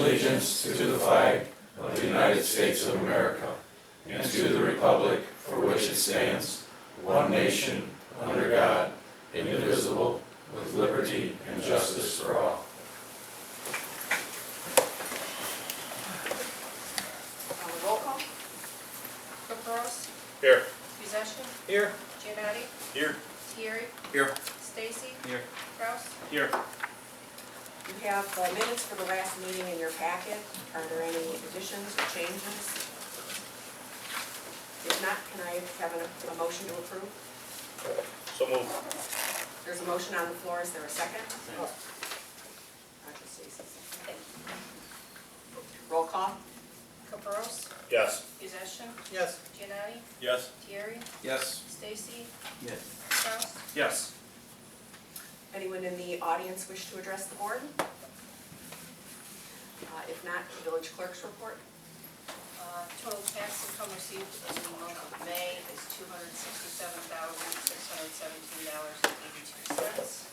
allegiance to the flag of the United States of America and to the republic for which it stands, one nation, under God, indivisible, with liberty and justice for all. Roll call. Caprows. Here. Possession. Here. Giannotti. Here. Thierry. Here. Stacy. Here. Kraus. Here. You have minutes for the last meeting in your packet. Are there any additions or changes? If not, can I have a motion to approve? So moved. There's a motion on the floor. Is there a second? Roger, Stacy. Thank you. Roll call. Caprows. Yes. Possession. Yes. Giannotti. Yes. Thierry. Yes. Stacy. Yes. Kraus. Yes. Anyone in the audience wish to address the board? If not, the village clerk's report. Total tax income received in the month of May is $267,617.82.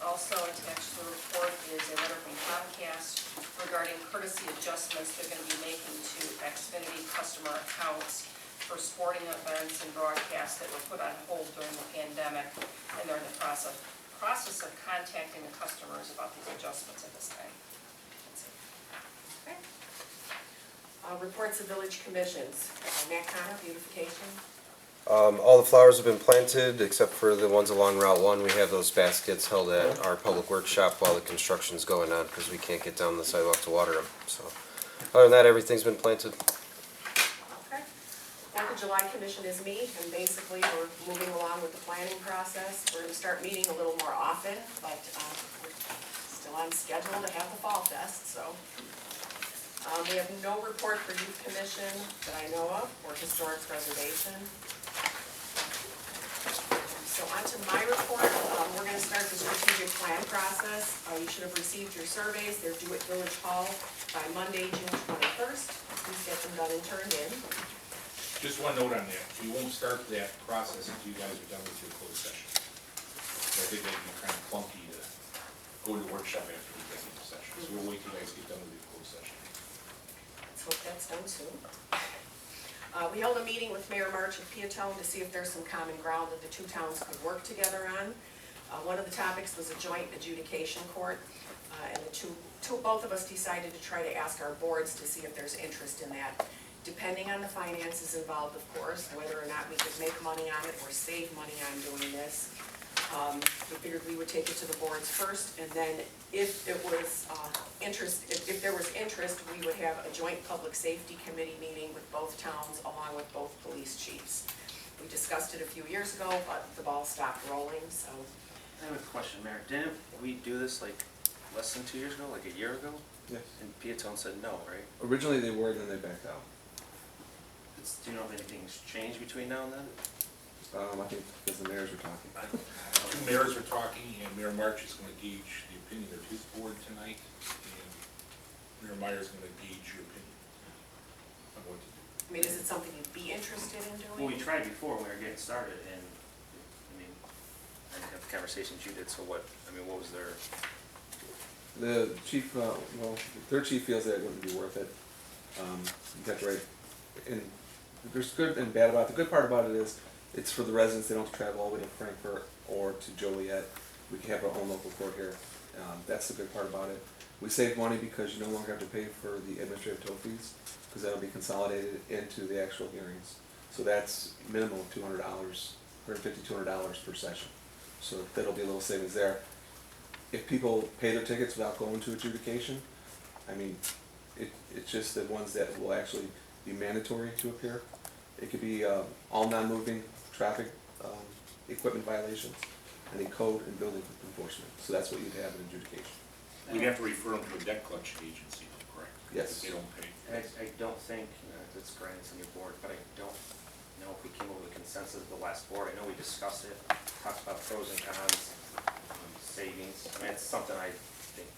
Also attached to the report is a letter from Comcast regarding courtesy adjustments they're going to be making to Xfinity customer accounts for sporting events and broadcasts that were put on hold during the pandemic, and they're in the process of contacting the customers about these adjustments at this time. Okay. Reports of village commissions. Matt Connor, beautification. All the flowers have been planted except for the ones along Route 1. We have those baskets held at our public workshop while the construction's going on because we can't get down the sidewalk to water them. So, other than that, everything's been planted. Okay. 4th of July commission is me, and basically we're moving along with the planning process. We're going to start meeting a little more often, but we're still on schedule to have the Fall Fest, so. We have no report for youth commission that I know of, or historic preservation. So on to my report. We're going to start the strategic plan process. You should have received your surveys. They're due at Village Hall by Monday, June 21st. Please get them done and turned in. Just one note on that, we won't start that process until you guys are done with your closed session. I think that'd be kind of clunky to go to the workshop after the executive session, so we'll wait till you guys get done with your closed session. Let's hope that's done soon. We held a meeting with Mayor March of Peatone to see if there's some common ground that the two towns could work together on. One of the topics was a joint adjudication court, and both of us decided to try to ask our boards to see if there's interest in that. Depending on the finances involved, of course, whether or not we could make money on it or save money on doing this. We figured we would take it to the boards first, and then if it was if there was interest, we would have a joint public safety committee meeting with both towns along with both police chiefs. We discussed it a few years ago, but the ball stopped rolling, so. I have a question, Mayor. Didn't we do this like less than 2 years ago, like a year ago? Yes. And Peatone said no, right? Originally they were, then they backed out. Do you know if anything's changed between now and then? I think because the mayors were talking. Two mayors are talking, and Mayor March is gonna gauge the opinion of his board tonight, and Mayor Meyer's gonna gauge your opinion on what to do. I mean, is it something you'd be interested in doing? Well, we tried before when we were getting started, and I mean, I didn't have the conversations you did. So what? I mean, what was their? The chief, well, their chief feels that it wouldn't be worth it. That's right. And there's good and bad about it. The good part about it is it's for the residents. They don't have to travel all the way to Frankfurt or to Joliet. We can have our own local court here. That's the good part about it. We save money because you no longer have to pay for the administrative toll fees because that'll be consolidated into the actual hearings. So that's minimum of $200, $150, $200 per session. So that'll be a little savings there. If people pay their tickets without going to adjudication, I mean, it's just the ones that will actually be mandatory to appear. It could be all non-moving traffic equipment violations, and then code and building enforcement. So that's what you'd have in adjudication. We'd have to refer them to a debt collection agency, correct? Yes. If they don't pay. I don't think it's granted to the board, but I don't know if we came up with a consensus at the last board. I know we discussed it, talked about pros and cons, savings. I mean, it's something I think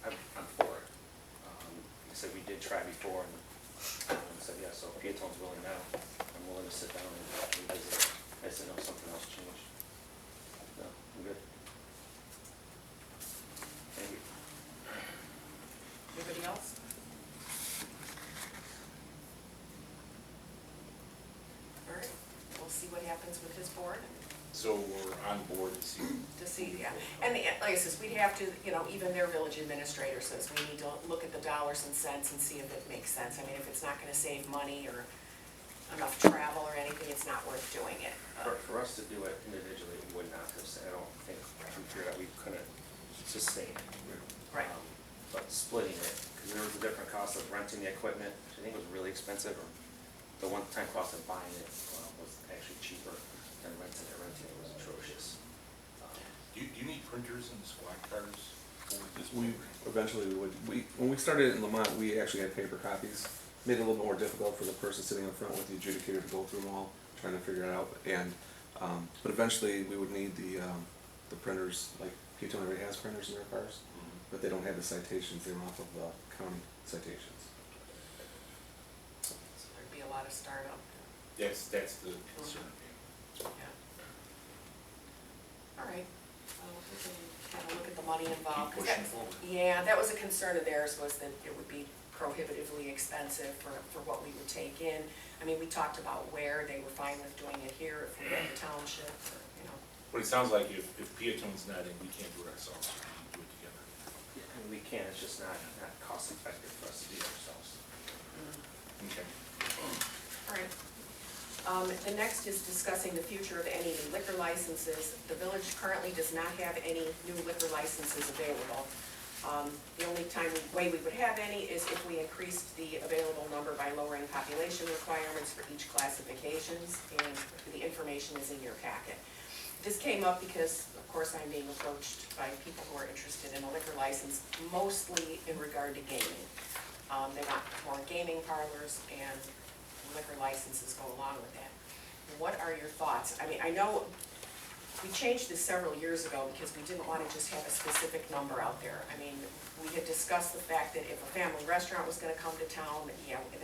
I'm for it. Like I said, we did try before, and said yes. So if Peatone's willing now, I'm willing to sit down and revisit it. I said no, something else changed. No, I'm good. Thank you. happens with his board. So we're on board to see. To see, yeah, and like I says, we'd have to, even their village administrator says we need to look at the dollars and cents and see if it makes sense. I mean, if it's not gonna save money or enough travel or anything, it's not worth doing it. For us to do it individually, we would not have, I don't think, we feel that we couldn't sustain it. Right. But splitting it, because there was a different cost of renting the equipment, which I think was really expensive, or the one-time cost of buying it was actually cheaper than renting it. Renting it was atrocious. Do you need printers in the squad cars for this? We eventually would, when we started in Lamont, we actually had paper copies. Made it a little more difficult for the person sitting up front with the adjudicator to go through them all, trying to figure it out. And, but eventually we would need the printers, like Peatone already has printers in their cars, but they don't have the citations, they're off of the county citations. So there'd be a lot of startup. That's the concern. Yeah. All right, we can kind of look at the money involved. Keep 'cause pushing forward. Yeah, that was a concern of theirs, was that it would be prohibitively expensive for what we would take in. I mean, we talked about where, they were fine with doing it here if we had the township, or, But it sounds like if Peatone's not in, we can't do it ourselves, we need to do it together. Yeah, and we can, it's just not cost effective for us to do it ourselves. Okay. All right. The next is discussing the future of any new liquor licenses. The village currently does not have any new liquor licenses available. The only way we would have any is if we increased the available number by lowering population requirements for each classifications, and the information is in your packet. This came up because, of course, I'm being approached by people who are interested in a liquor license, mostly in regard to gaming. They want more gaming parlors, and liquor licenses go along with that. What are your thoughts? I mean, I know we changed this several years ago because we didn't want to just have a specific number out there. I mean, we had discussed the fact that if a family restaurant was going to come to town,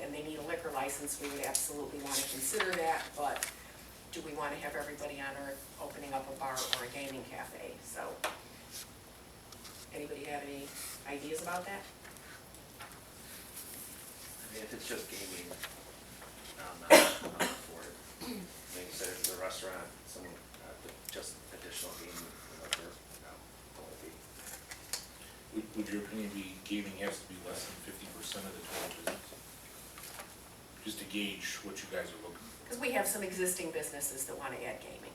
and they need a liquor license, we would absolutely want to consider that, but do we want to have everybody on earth opening up a bar or a gaming cafe? So, anybody have any ideas about that? I mean, if it's just gaming, I'm not for it. Like you said, if it's a restaurant, some, just additional gaming, whatever, won't be. Would your opinion be gaming has to be less than 50% of the total business? Just to gauge what you guys are looking for. Because we have some existing businesses that want to add gaming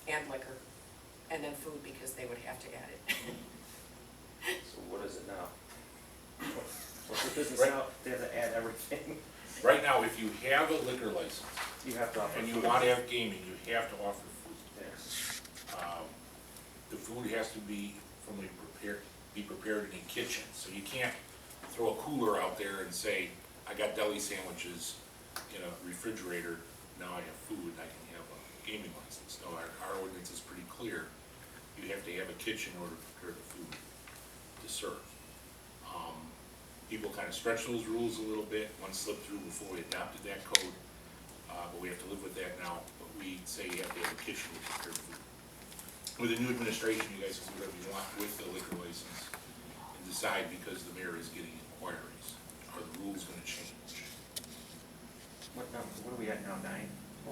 and liquor, and then food because they would have to add it. So what is it now? What's the business Right. now? They have to add everything. Right now, if you have a liquor license You have to offer and you food. want to have gaming, you have to offer food. Yes. The food has to be be prepared in a kitchen, so you can't throw a cooler out there and say, I got deli sandwiches in a refrigerator, now I have food, I can have a gaming license. No, our ordinance is pretty clear, you have to have a kitchen in order to prepare the food to serve. People kind of stretch those rules a little bit, one slipped through before we adopted that code, but we have to live with that now, but we say you have to have a kitchen to prepare food. With the new administration, you guys can do whatever you want with the liquor license and decide, because the mayor is getting inquiries. Are the rules gonna change? What are we at now, 9?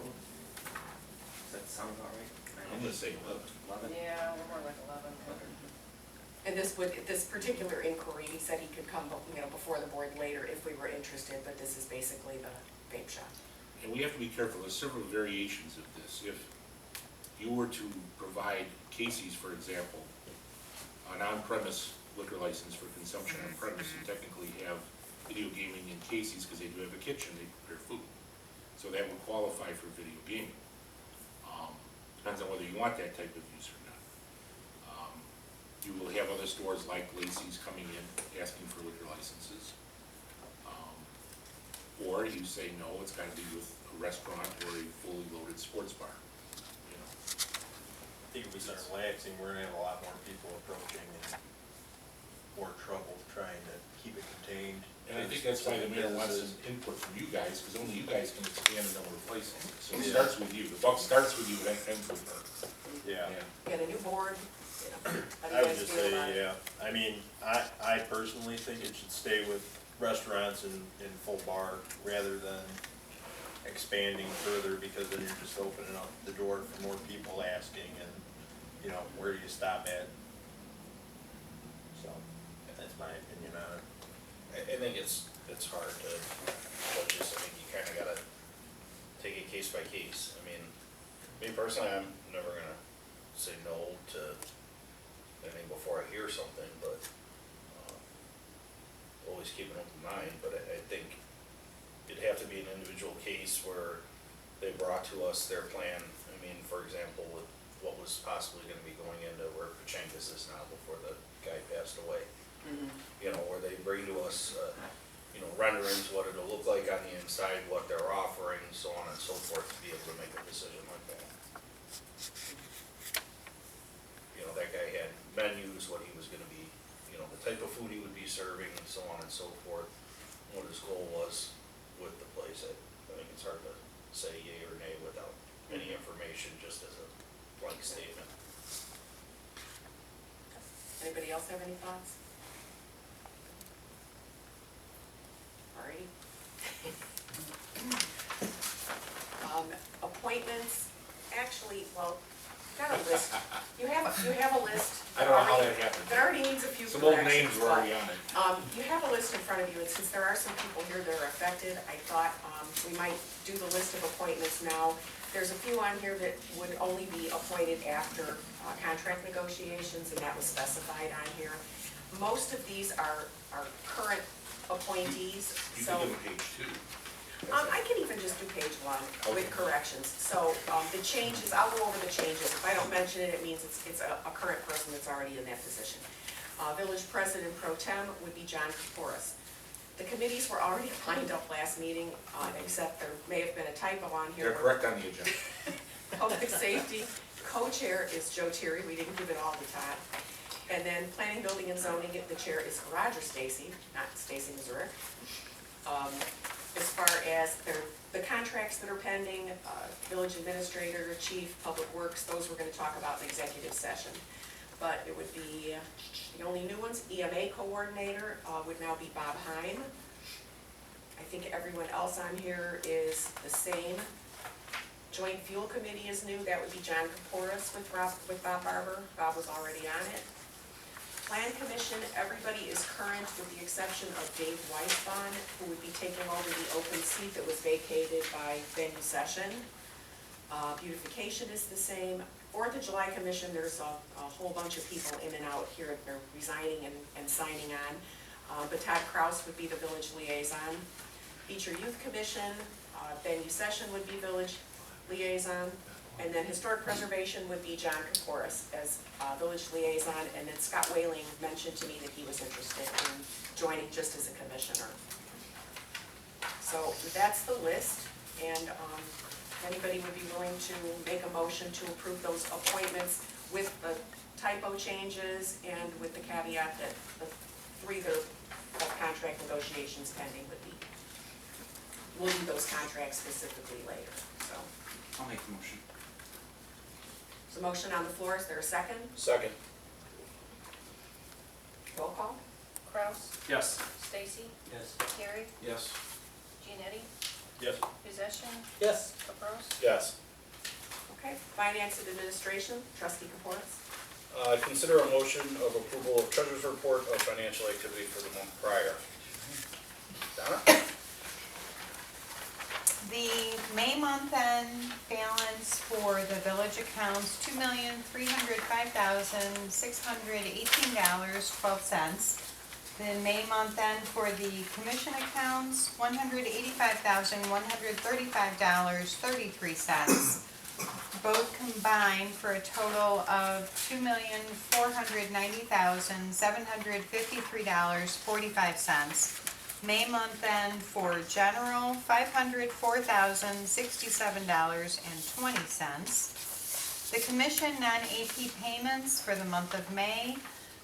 Does that sound about right? I'm gonna say 11. 11? Yeah, we're more like 11. And this particular inquiry, he said he could come, before the board later if we were interested, but this is basically the vape shop. And we have to be careful, there's several variations of this. If you were to provide Casey's, for example, an on-premise liquor license for consumption on premise, you technically have video gaming in Casey's because they do have a kitchen, they prepare food. So that would qualify for video gaming. Depends on whether you want that type of use or not. You will have other stores like Lacey's coming in, asking for liquor licenses. Or you say, no, it's gotta be with a restaurant or a fully loaded sports bar, you know. I think if we start relaxing, we're gonna have a lot more people approaching and more trouble trying to keep it contained. And I think that's why the mayor wants some input from you guys, because only you guys can expand the number of places. So it starts with you, the buck starts with you and ends with her. Yeah. Get a new board, how do I you would guys just feel about say, it? yeah, I mean, I personally think it should stay with restaurants and full bar rather than expanding further, because then you're just opening up the door for more people asking, and, you know, where do you stop at? So, that's my opinion on it. I think it's hard to, but just, I think you kinda gotta take it case by case. I mean, me personally, I'm never gonna say no to anything before I hear something, but, always keep an open mind, but I think it'd have to be an individual case where they brought to us their plan. I mean, for example, with what was possibly gonna be going into where Pachenkas is now before the guy passed away. You know, where they bring to us, you know, renderings, what it'll look like on the inside, what they're offering, so on and so forth, to be able to make a decision like that. You know, that guy had menus, what he was gonna be, you know, the type of food he would be serving, and so on and so forth, what his goal was with the place. I think it's hard to say yay or nay without any information, just as a blank statement. Anybody else have any thoughts? Alrighty. Appointments, actually, well, got a list. You have a list. I don't know how that happened. That already needs a few Some old corrections. names were already on it. You have a list in front of you, and since there are some people here that are affected, I thought, we might do the list of appointments now. There's a few on here that would only be appointed after, contract negotiations, and that was specified on here. Most of these are current appointees, You so. can give them page 2. I can even just do page 1 with corrections. So, the changes, I'll go over the changes. If I don't mention it, it means it's a current person that's already in that position. Village President Pro Tem would be John Kaporis. The committees were already lined up last meeting, except there may have been a typo on here. They're correct on the agenda. Public Safety, co-chair is Joe Terry, we didn't give it all to Todd. And then Planning, Building, and Zoning, the chair is Roger Stacy, not Stacy Missouri. As far as the contracts that are pending, village administrator, chief, public works, those we're gonna talk about in executive session. But it would be, the only new ones, EMA coordinator would now be Bob Heim. I think everyone else on here is the same. Joint Fuel Committee is new, that would be John Kaporis with Bob Barber. Bob was already on it. Plan Commission, everybody is current with the exception of Dave Weisbon, who would be taking over the open seat that was vacated by venue session. Beautification is the same. 4th of July Commission, there's a whole bunch of people in and out here, they're resigning and signing on. But Todd Kraus would be the village liaison. Beecher Youth Commission, venue session would be village liaison. And then Historic Preservation would be John Kaporis as village liaison, and then Scott Whaling mentioned to me that he was interested in joining just as a commissioner. So that's the list, and if anybody would be willing to make a motion to approve those appointments with the typo changes and with the caveat that the 3 that have contract negotiations pending would be, we'll do those contracts specifically later, so. I'll make the motion. There's a motion on the floor, is there a second? Second. Roll call? Kraus, Yes. Stacy, Yes. Terry, Yes. Janetti, Yes. Possession, Yes. Capros. Yes. Okay, Finance and Administration, Trustee Kaporis. Consider a motion of approval of treasurer's report of financial activity for the month prior. Donna? The May month end balance for the village accounts, $2,305,618.12. The May month end for the commission accounts, $185,135.33. Both combined for a total of $2,490,753.45. May month end for general, $504,067.20. The commission non-AP payments for the month of May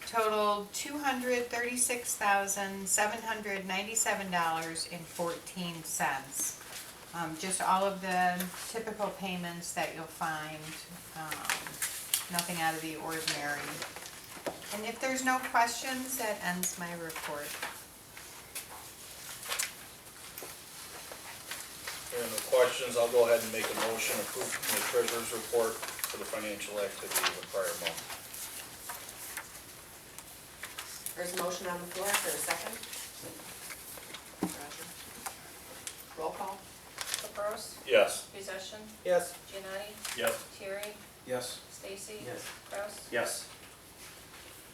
totaled $236,797.14. Just all of the typical payments that you'll find, nothing out of the ordinary. And if there's no questions, that ends my report. Hearing no questions, I'll go ahead and make a motion approving the treasurer's report for the financial activity of the prior month. There's a motion on the floor, is there a second? Roger. Roll call? Caprows? Yes. Possession? Yes. Giannotti? Yes. Terry? Yes. Stacy? Yes. Kraus? Yes.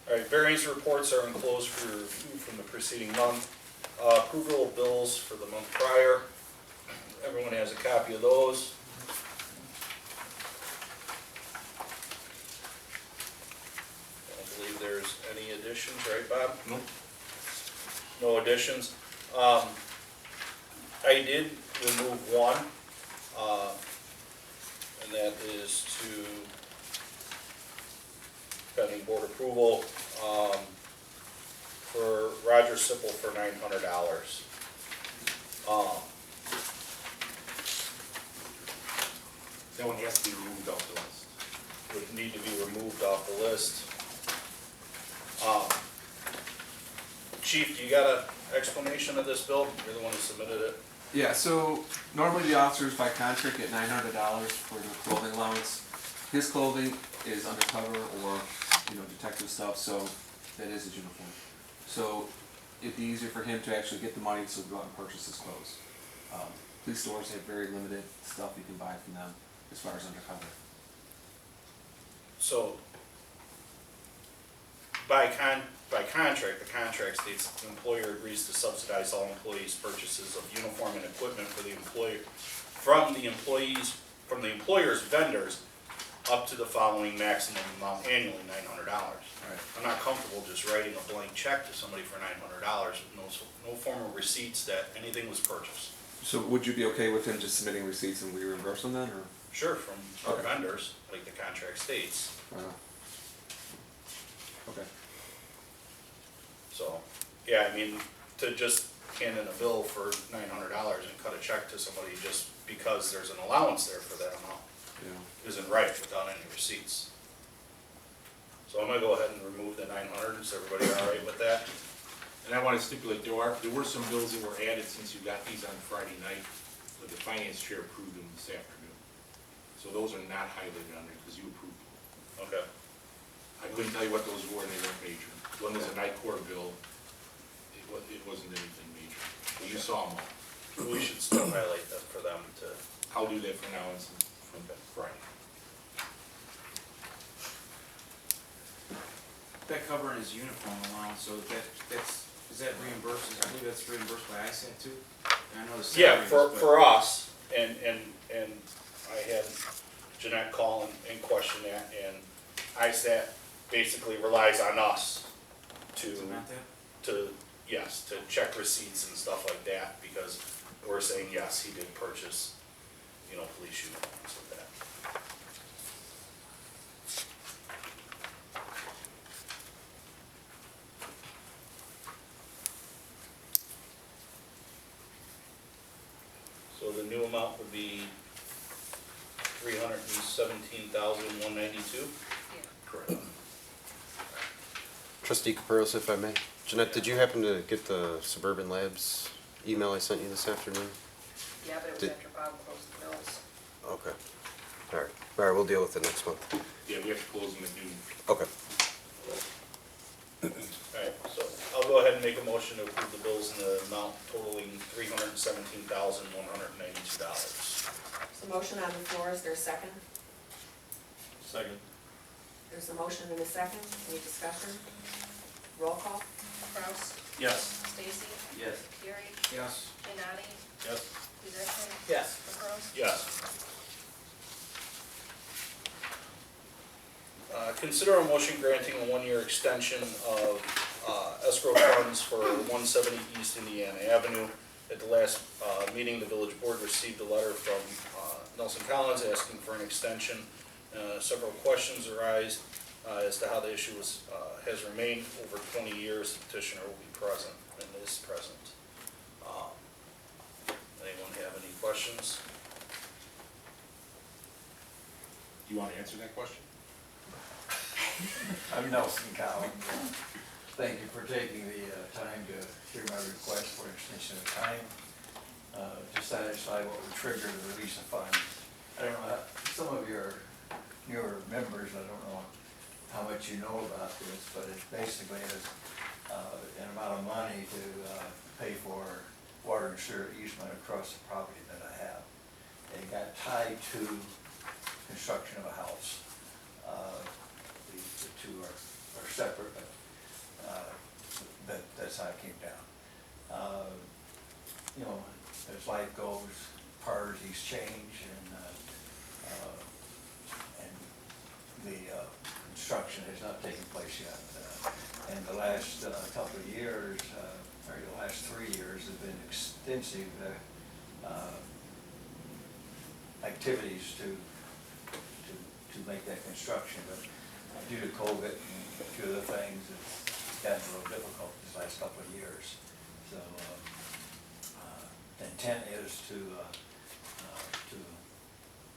All right, variance reports are enclosed for your review from the preceding month. Approval of bills for the month prior. Everyone has a copy of those. I don't believe there's any additions, right, Bob? Nope. No additions. I did remove one, and that is to pending board approval, for Roger Sipple for $900. That one has to be removed off the list. Would need to be removed off the list. Chief, do you got an explanation of this bill? You're the one who submitted it. Yeah, so normally the officers by contract get $900 for their clothing allowance. His clothing is undercover or, detective stuff, so that is his uniform. So it'd be easier for him to actually get the money so go out and purchase his clothes. Police stores have very limited stuff you can buy from them as far as undercover. So, by contract, the contract states the employer agrees to subsidize all employees' purchases of uniform and equipment for the employer, from the employer's vendors, up to the following maximum amount annually, $900. Right. I'm not comfortable just writing a blank check to somebody for $900 with no form of receipts that anything was purchased. So would you be okay with him just submitting receipts and we reimburse them then, or? Sure, from our Okay. vendors, like the contract states. Okay. So, yeah, I mean, to just hand in a bill for $900 and cut a check to somebody just because there's an allowance there for that amount Yeah. isn't right without any receipts. So I'm gonna go ahead and remove the 900, is everybody all right with that? And I want to stipulate, there were some bills that were added since you got these on Friday night, but the finance chair approved them this afternoon. So those are not highlighted on there because you approved them. Okay. I couldn't tell you what those were and they weren't major. One was a night court bill, it wasn't anything major. But you saw them all. We should still highlight them for them to, I'll do that for now and from Friday. That covering his uniform allowance, so is that reimbursed, I believe that's reimbursed by ISAT too? And I know the yeah, salary is, for us, and I had Jeanette call and question that, and ISAT basically relies on us to, Is it not that? to check receipts and stuff like that, because we're saying, yes, he did purchase, police uniforms with that. So the new amount would be $317,192? Yeah. Correct. Trustee Caperos, if I may. Jeanette, did you happen to get the Suburban Labs email I sent you this afternoon? Yeah, but it was Did- after Bob closed the bills. Okay. All right, we'll deal with it next month. Yeah, we have to close them at noon. Okay. Alright, so I'll go ahead and make a motion to approve the bills in the amount totaling $317,192. There's a motion on the floor, is there a second? Second. There's a motion and a second, any discussion? Roll call? Kraus? Yes. Stacy? Yes. Terry? Yes. Giannotti? Yes. Possession? Yes. Caprows? Yes. Consider a motion granting a one-year extension of escrow funds for 170 East Indiana Avenue. At the last meeting, the village board received a letter from Nelson Collins asking for an extension. Several questions arise as to how the issue has remained over 20 years. The petitioner will be present and is present. Anyone have any questions? Do you want to answer that question? I'm Nelson Collins. Thank you for taking the time to hear my request for extension of time. to satisfy what would trigger the release of funds. I don't know, some of your newer members, I don't know how much you know about this, but it basically is an amount of money to pay for water and sewer easement across the property that I have. It got tied to construction of a house. The two are separate, but that's how it came down. You know, as life goes, priorities change, and the construction has not taken place yet. And the last couple of years, or the last 3 years, have been extensive activities to make that construction, but due to COVID and a few other things, it's gotten a little difficult these last couple of years. So the intent is to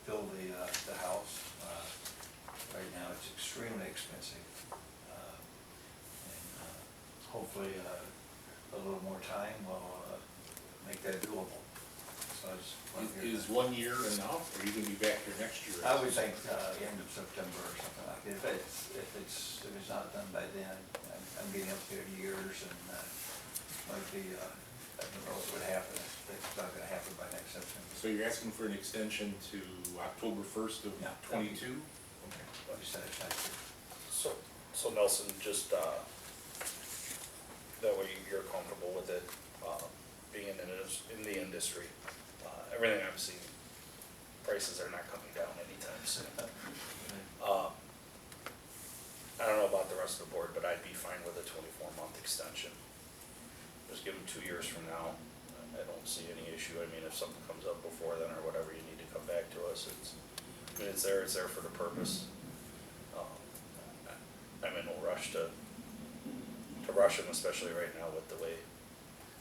build the house. Right now, it's extremely expensive, and hopefully a little more time will make that doable. So it's Is 1 year enough, or are you gonna be back here next year? I would think end of September or something like that. If it's not done by then, I'm getting up there in years, and might be, I don't know what would happen. It's not gonna happen by next September. So you're asking for an extension to October 1st of Yeah. 22? What is satisfactory? So Nelson, just, that way you're comfortable with it, being in the industry. Everything I'm seeing, prices are not coming down anytime soon. I don't know about the rest of the board, but I'd be fine with a 24-month extension. Just give them 2 years from now. I don't see any issue. I mean, if something comes up before then or whatever, you need to come back to us. I mean, it's there for the purpose. I'm in no rush to rush them, especially right now with the way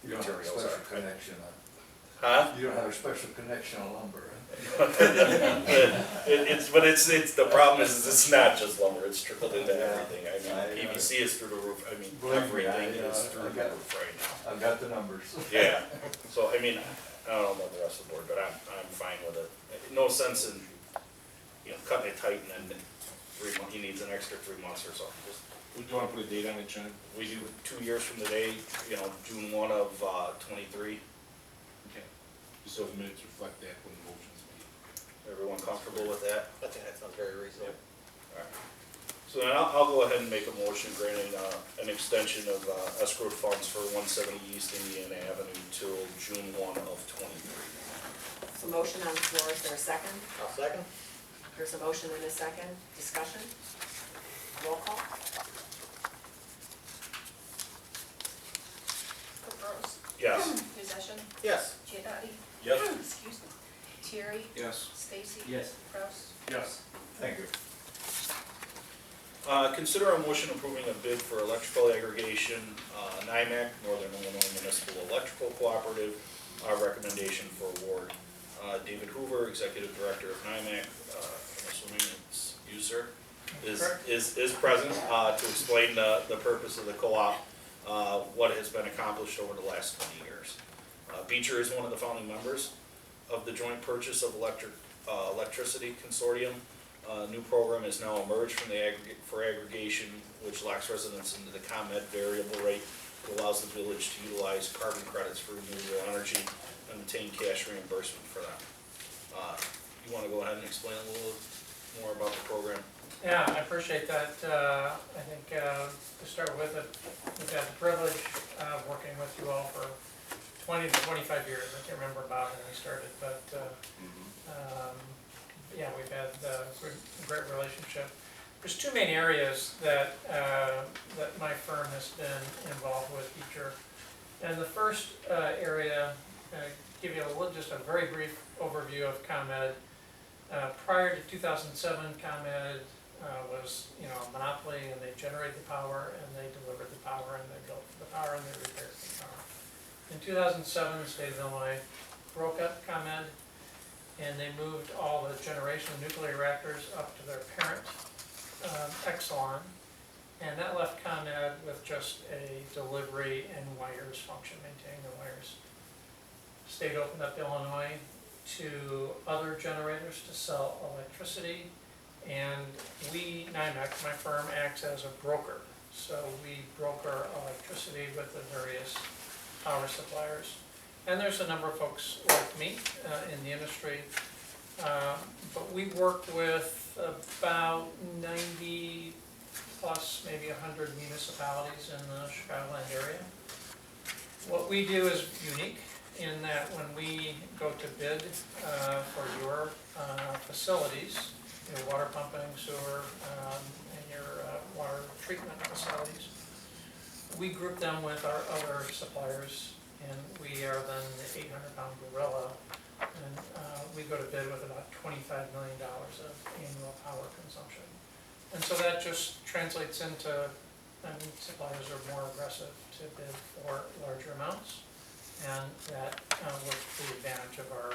You don't have a materials special are. connection Huh? You don't have a special connection on lumber, It's the problem is it's not just lumber, it's trickled into everything. I mean, I- PVC is through the roof, I mean, Believe me, everything I, is through the I've got- roof right now. I've got the numbers. Yeah, so I mean, I don't know about the rest of the board, but I'm fine with it. No sense in, cutting it tight and then 3 months, he needs an extra 3 months or something. Just, Would you wanna put a date on it, John? we do 2 years from today, June 1 of 23. Okay. Just so the minutes reflect that when the motion's made. Everyone comfortable with that? I think that sounds very reasonable. Alright. So then I'll go ahead and make a motion granting an extension of escrow funds for 170 East Indiana Avenue till June 1 of 23. So motion on the floor, is there a second? I'll second. There's a motion and a second, discussion? Roll call? Caprows, Yes. Possession, Yes. Giannotti, Yes. excuse me, Terry, Yes. Stacy. Yes. Kraus. Yes. Thank you. Consider a motion approving a bid for electrical aggregation, NIMAC, Northern Illinois Municipal Electrical Cooperative, recommendation for award. David Hoover, Executive Director of NIMAC, I'm assuming it's you, sir, is present, to explain the purpose of the co-op, what has been accomplished over the last 20 years. Beecher is one of the founding members of the Joint Purchase of Electricity Consortium. New program has now emerged from the aggregation, which locks residents into the ComEd variable rate. It allows the village to utilize carbon credits for renewable energy and obtain cash reimbursement for them. You want to go ahead and explain a little more about the program? Yeah, I appreciate that. I think to start with, we've had the privilege of working with you all for 20 to 25 years. I can't remember about when we started, but yeah, we've had a great relationship. There's two main areas that my firm has been involved with, Beecher. And the first area, give you just a very brief overview of ComEd. Prior to 2007, ComEd was a monopoly, and they generated the power, and they delivered the power, and they built the power, and they repaired the power. In 2007, the state of Illinois broke up ComEd, and they moved all the generation of nuclear reactors up to their parent, Exelon, and that left ComEd with just a delivery and wires function, maintaining the wires. state opened up Illinois to other generators to sell electricity. And we, NIMEC, my firm, acts as a broker. So we broker electricity with the various power suppliers. And there's a number of folks like me in the industry. But we work with about 90 plus, maybe 100 municipalities in the Chicagoland area. What we do is unique in that when we go to bid for your facilities, your water pumping, sewer, and your water treatment facilities, we group them with our other suppliers, and we are then the 800-pound gorilla, and we go to bid with about $25 million of annual power consumption. And so that just translates into, suppliers are more aggressive to bid for larger amounts, and that works to the advantage of our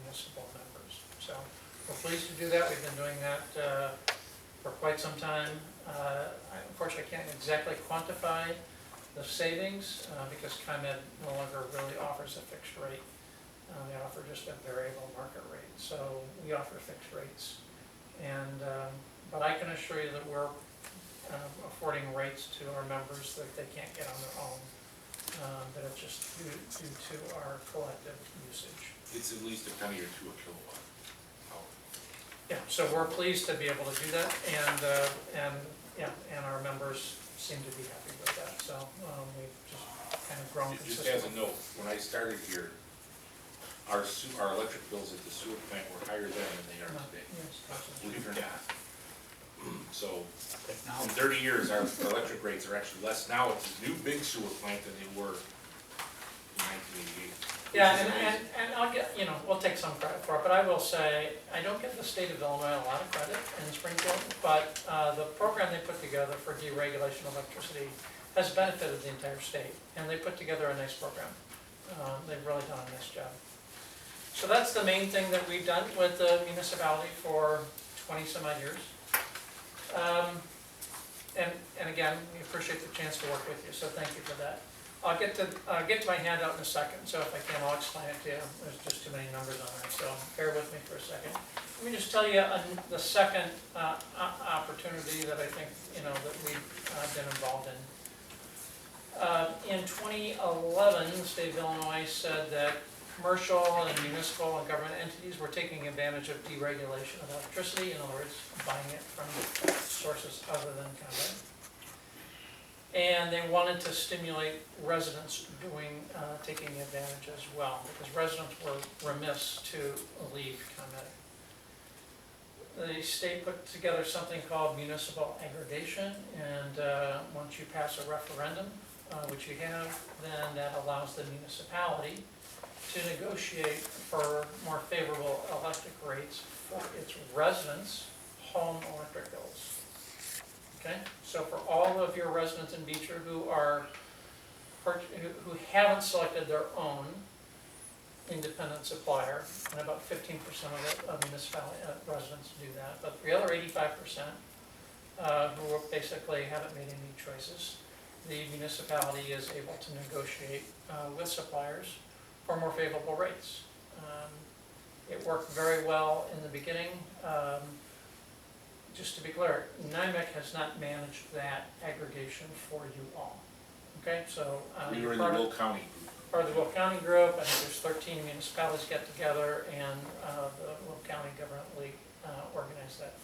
municipal members. So we're pleased to do that. We've been doing that for quite some time. Unfortunately, I can't exactly quantify the savings because ComEd no longer really offers a fixed rate. They offer just a variable market rate. So we offer fixed rates. And but I can assure you that we're affording rates to our members that they can't get on their own. That it's just due to our collective usage. It's at least a penny or two a kilowatt hour. Yeah, so we're pleased to be able to do that, and our members seem to be happy with that. So we've just kind of grown Just consistently. as a note, when I started here, our electric bills at the sewer plant were higher then than they are today, believe it or not. So, in 30 years, our electric rates are actually less now at the new big sewer plant than they were in 1988. Yeah, which is amazing. and I'll get, we'll take some credit for it, but I will say, I don't give the state of Illinois a lot of credit in Springfield, but the program they put together for deregulation of electricity has benefited the entire state, and they put together a nice program. They've really done a nice job. So that's the main thing that we've done with the municipality for 20 some odd years. And again, we appreciate the chance to work with you, so thank you for that. I'll get to my handout in a second, so if I can, I'll explain it to you. There's just too many numbers on there, so bear with me for a second. Let me just tell you the second opportunity that I think, that we've been involved in. In 2011, the state of Illinois said that commercial and municipal and government entities were taking advantage of deregulation of electricity, in other words, buying it from sources other than ComEd. And they wanted to stimulate residents taking advantage as well, because residents were remiss to leave ComEd. The state put together something called municipal aggregation, and once you pass a referendum, which you have, then that allows the municipality to negotiate for more favorable electric rates for its residents' home electric bills. Okay, so for all of your residents in Beecher who haven't selected their own independent supplier, and about 15% of municipality residents do that, but the other 85% who basically haven't made any choices, the municipality is able to negotiate with suppliers for more favorable rates. It worked very well in the beginning. Just to be clear, NIMEC has not managed that aggregation for you all. Okay, so We were in the Will County group. part of the Will County group. I think there's 13 municipalities get together, and the Will County Government League organized that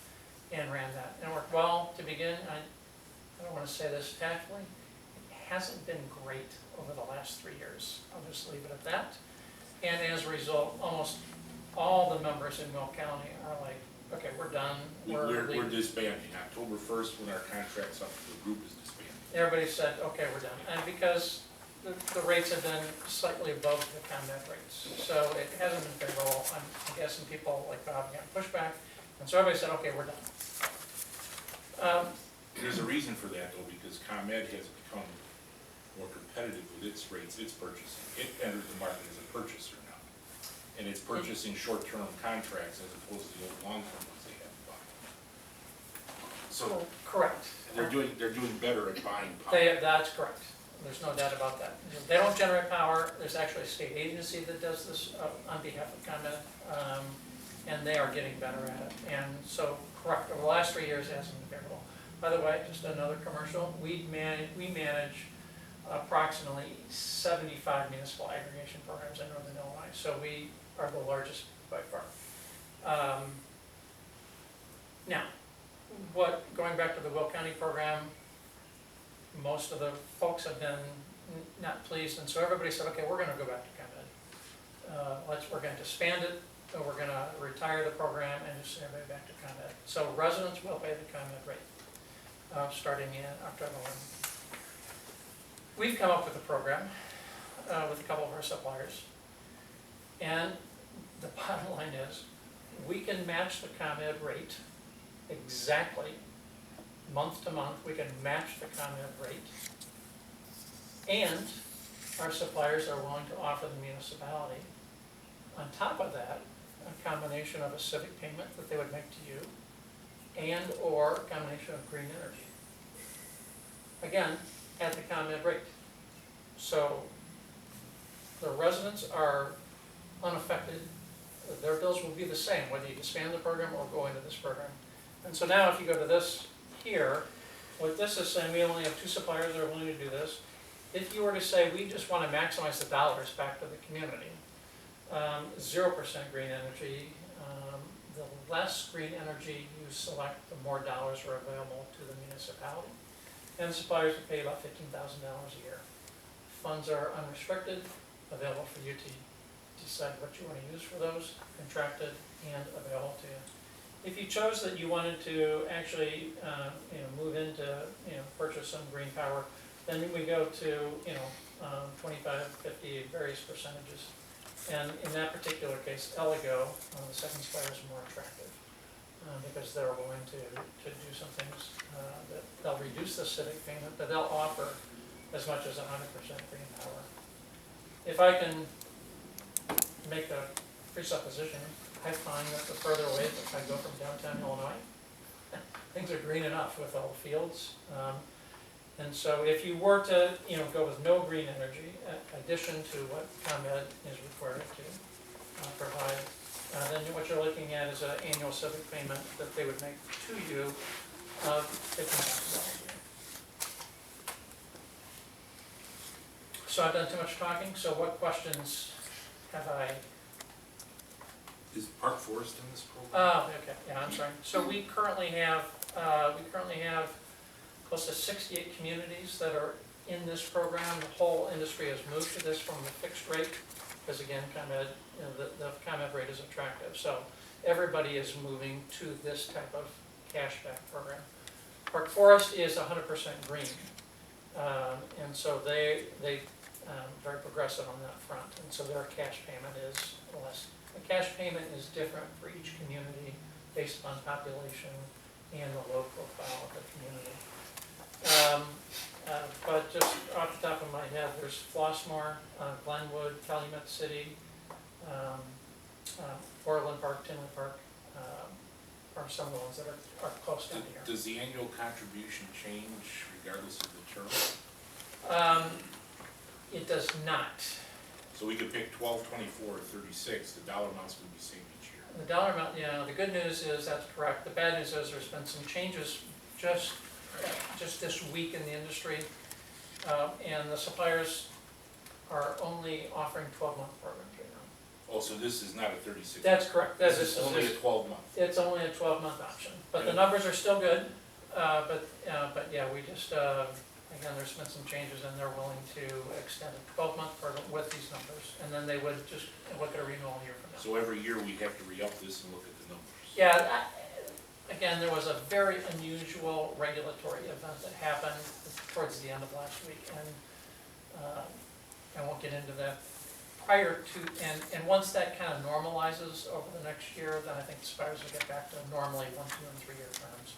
and ran that. And it worked well to begin. I don't want to say this tactfully. It hasn't been great over the last 3 years. I'll just leave it at that. And as a result, almost all the members in Will County are like, okay, we're done. We're disbanding. October 1st, when our contract's up, the group is disbanding. Everybody said, okay, we're done. And because the rates have been slightly above the ComEd rates. So it hasn't been favorable. I'm guessing people like Bob got pushback. And so everybody said, okay, we're done. There's a reason for that though, because ComEd has become more competitive with its rates, its purchasing. It entered the market as a purchaser now. And it's purchasing short-term contracts as opposed to the old long-term ones they have to buy. So Correct. they're doing better at buying power. That's correct. there's no doubt about that. They don't generate power, there's actually a state agency that does this on behalf of ComEd, and they are getting better at it. And so, correct, over the last 3 years, it hasn't been favorable. By the way, just another commercial, we manage approximately 75 municipal aggregation programs in Northern Illinois, so we are the largest by far. Now, going back to the Will County program, most of the folks have been not pleased, and so everybody said, okay, we're gonna go back to ComEd. We're gonna disband it, or we're gonna retire the program and just send everybody back to ComEd. So residents will pay the ComEd rate, starting in October 1. We've come up with a program with a couple of our suppliers, and the bottom line is, we can match the ComEd rate exactly, month to month, we can match the ComEd rate. And our suppliers are willing to offer the municipality, on top of that, a combination of a civic payment that they would make to you, and or a combination of green energy. Again, at the ComEd rate. So the residents are unaffected. Their bills will be the same, whether you disband the program or go into this program. And so now if you go to this here, what this is saying, we only have 2 suppliers that are willing to do this. If you were to say, we just want to maximize the dollars back to the community, 0% green energy, the less green energy you select, the more dollars are available to the municipality. And the suppliers will pay about $15,000 a year. Funds are unrestricted, available for you to decide what you want to use for those, contracted and available to you. If you chose that you wanted to actually, move into, purchase some green power, then we go to, 25, 50, various percentages. And in that particular case, Eligo, the second supplier, is more attractive because they're willing to do some things that they'll reduce the civic payment, but they'll offer as much as 100% green power. If I can make a presupposition, I find that the further away that I go from downtown Illinois, things are green enough with all the fields. And so if you were to, go with no green energy, addition to what ComEd is required to provide, then what you're looking at is an annual civic payment that they would make to you of $15,000 a year. So I've done too much talking, so what questions have I? Is Park Forest in this program? Oh, okay, yeah, I'm sorry. So we currently have close to 68 communities that are in this program. The whole industry has moved to this from the fixed rate, because again, ComEd, the ComEd rate is attractive. So everybody is moving to this type of cashback program. Park Forest is 100% green, and so they very progressive on that front, and so their cash payment is less. The cash payment is different for each community based on population and the low profile of the community. But just off the top of my head, there's Flossmoor, Glenwood, Calumet City, Orland Park, Tinley Park, are some of the ones that are close down here. Does the annual contribution change regardless of the term? It does not. So we could pick 12, 24, or 36, the dollar amounts would be the same each year. The dollar amount, the good news is that's correct. The bad news is there's been some changes just this week in the industry, and the suppliers are only offering 12-month programs right now. Oh, so this is not a 36? That's correct. This is only a 12-month? It's only a 12-month option, but the numbers are still good. But yeah, we just, again, there's been some changes, and they're willing to extend a 12-month program with these numbers, and then they would just look at a renewal year from now. So every year we have to re-up this and look at the numbers? Yeah, again, there was a very unusual regulatory event that happened towards the end of last week, and I won't get into that. Prior to, and once that kind of normalizes over the next year, then I think the suppliers will get back to normally 1, 2, and 3 year terms.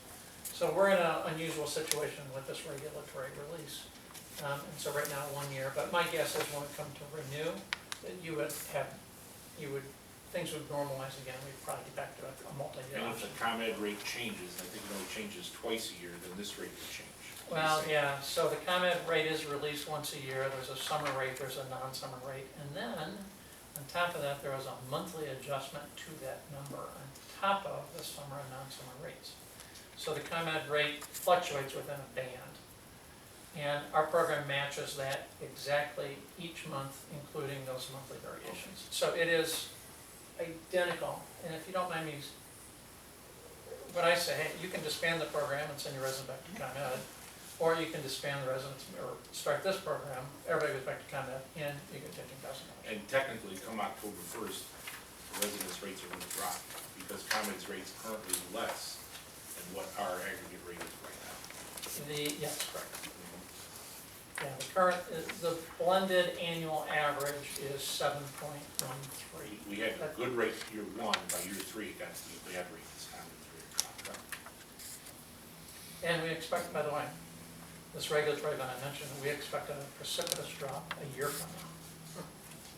So we're in an unusual situation with this regulatory release. And so right now 1 year, but my guess is when we come to renew, that things would normalize again. We'd probably get back to a multi-year And if option. the ComEd rate changes, I think it only changes twice a year, then this rate would change. Well, yeah, so the ComEd rate is released once a year, there's a summer rate, there's a non-summer rate, and then, on top of that, there is a monthly adjustment to that number on top of the summer and non-summer rates. So the ComEd rate fluctuates within a band, and our program matches that exactly each month, including those monthly variations. So it is identical, and if you don't mind me, what I say, hey, you can disband the program and send your resident back to ComEd, or you can disband the residents, or start this program, everybody goes back to ComEd, and you get $15,000. And technically, come October first, the residents' rates are gonna drop, because ComEd's rate's currently less than what our aggregate rate is right now. Yes, correct. Yeah, the blended annual average is 7.13. We had a good rate year one, by year three, it got to be a bad rate, this ComEd's rate dropped. And we expect, by the way, this regulatory that I mentioned, we expect a precipitous drop a year from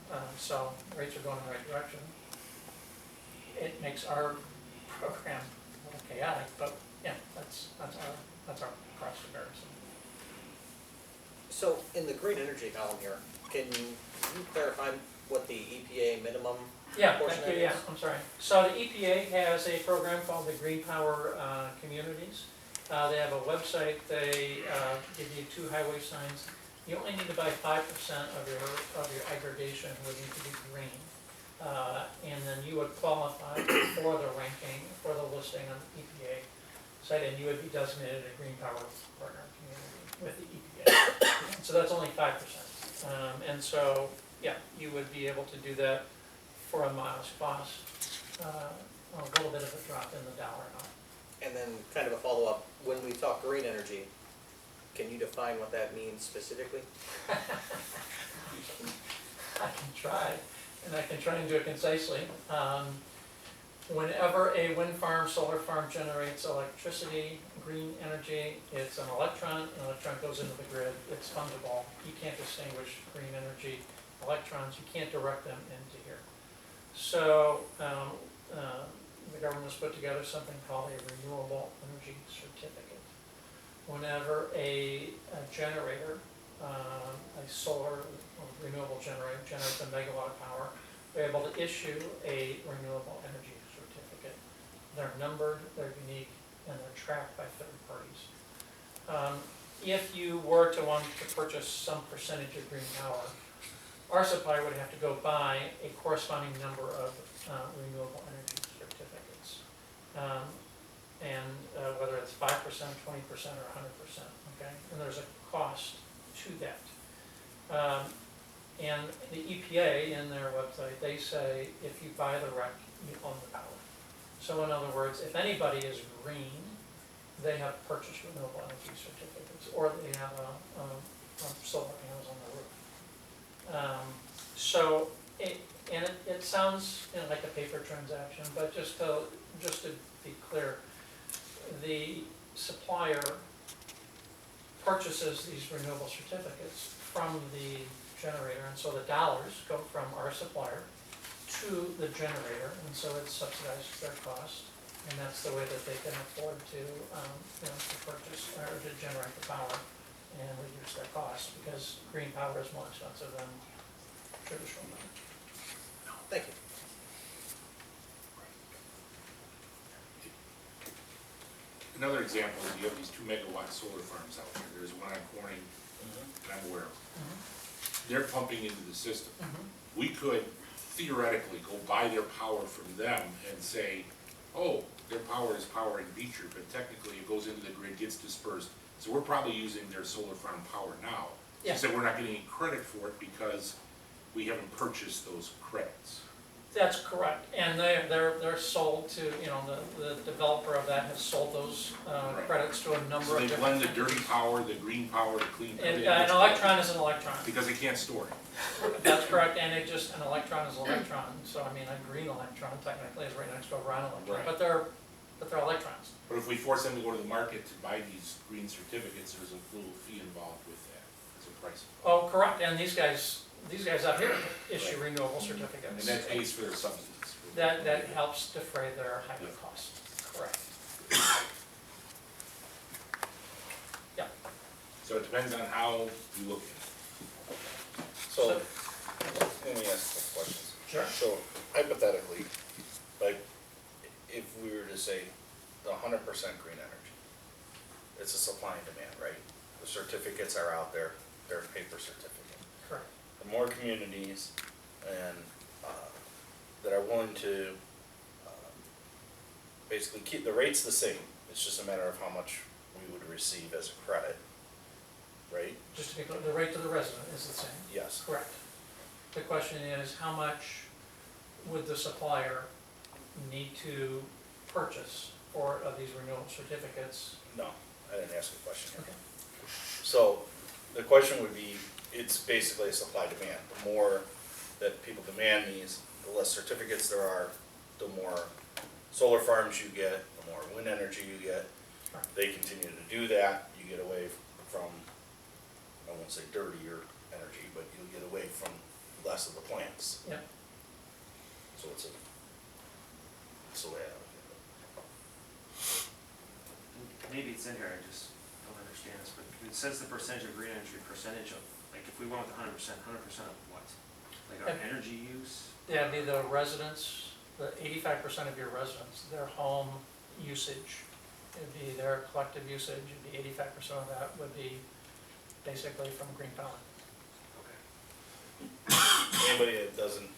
now. So rates are going in the right direction. It makes our program a little chaotic, but yeah, that's our cross comparison. So in the green energy column here, can you clarify what the EPA minimum Yeah, portion thank you, is? yeah, I'm sorry. So the EPA has a program called the Green Power Communities. They have a website, they give you 2 highway signs. You only need to buy 5% of your aggregation would need to be green. And then you would qualify for the ranking, for the listing on the EPA site, and you would be designated a Green Power Partner Community with the EPA. So that's only 5%. And so, yeah, you would be able to do that for a modest cost, a little bit of a drop in the dollar amount. And then kind of a follow-up, when we talk green energy, can you define what that means specifically? I can try, and I can try and do it concisely. Whenever a wind farm, solar farm generates electricity, green energy, it's an electron goes into the grid, it's fungible. You can't distinguish green energy electrons, you can't direct them into here. So the government's put together something called a renewable energy certificate. Whenever a generator, a solar or renewable generator generates a megawatt of power, they're able to issue a renewable energy certificate. They're numbered, they're unique, and they're tracked by third parties. If you were to want to purchase some percentage of green power, our supplier would have to go buy a corresponding number of renewable energy certificates. Whether it's 5%, 20%, or 100%, okay? And there's a cost to that. And the EPA, in their website, they say if you buy the REC, you own the power. So in other words, if anybody is green, they have purchased renewable energy certificates, or they have solar panels on their roof. It sounds like a paper transaction, but just to be clear, the supplier purchases these renewable certificates from the generator, and so the dollars go from our supplier to the generator, and so it subsidizes their cost, and that's the way that they can afford to purchase or to generate the power and reduce their costs, because green power is more expensive than traditional power. Thank you. Another example is you have these 2 megawatt solar farms out there. There's one on Corning, that I'm aware of. They're pumping into the system. We could theoretically go buy their power from them and say, oh, their power is powering Beecher, but technically it goes into the grid, gets dispersed. So we're probably using their solar farm power now. Yeah. So we're not getting any credit for it because we haven't purchased those credits. That's correct, and they're sold to, the developer of that has sold those Right. credits to a number So of they different. blend the dirty power, the green power, the clean power. An electron is an electron. Because they can't store it. That's correct, and an electron is an electron, so I mean, a green electron technically is right next to a brown electron, Right. but they're electrons. But if we force them to go to the market to buy these green certificates, there's a little fee involved with that, as a price. Oh, correct, and these guys out here issue renewable certificates. And that pays for their subsidies. That helps defray their higher costs, correct. Yeah. So it depends on how you look at it. So, let me ask some questions. Sure. So hypothetically, like, if we were to say the 100% green energy, it's a supply and demand, right? The certificates are out there, they're paper certificate. Correct. The more communities and, that are willing to, basically keep the rates the same, it's just a matter of how much we would receive as a credit, right? Just to be clear, the rate to the resident is the same. Yes. Correct. The question is, how much would the supplier need to purchase for these renewal certificates? No, I didn't ask a question yet. Okay. So, the question would be, it's basically a supply demand. The more that people demand these, the less certificates there are, the more solar farms you get, the more wind energy you get. Right. They continue to do that, you get away from, I won't say dirtier energy, but you get away from less of the plants. Yep. So it's the way I look at it. Maybe it's in here, I just don't understand this, but it says the percentage of green energy, percentage of, like, if we went with 100% of what? Like our energy use? Yeah, it'd be the residents, the 85% of your residents, their home usage. It'd be their collective usage, it'd be 85% of that would be basically from green power. Okay. Anybody that doesn't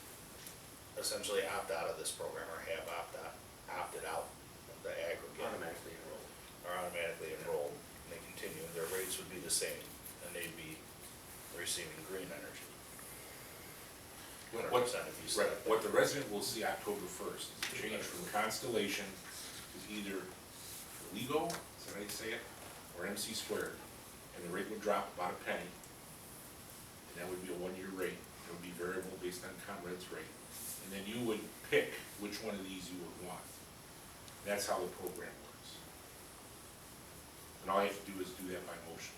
essentially opt out of this program or have opted out of the aggregate Automatically enrolled. are automatically enrolled, and they continue, their rates would be the same, and they'd be receiving green energy. 100% if you Right, set it. what the resident will see October 1st is a change from Constellation to either Ligo, is that how you say it, or MC squared, and the rate would drop about a penny, and that would be a one-year rate. It would be variable based on Conrad's rate, and then you would pick which one of these you would want. That's how the program works. And all you have to do is do that by motion.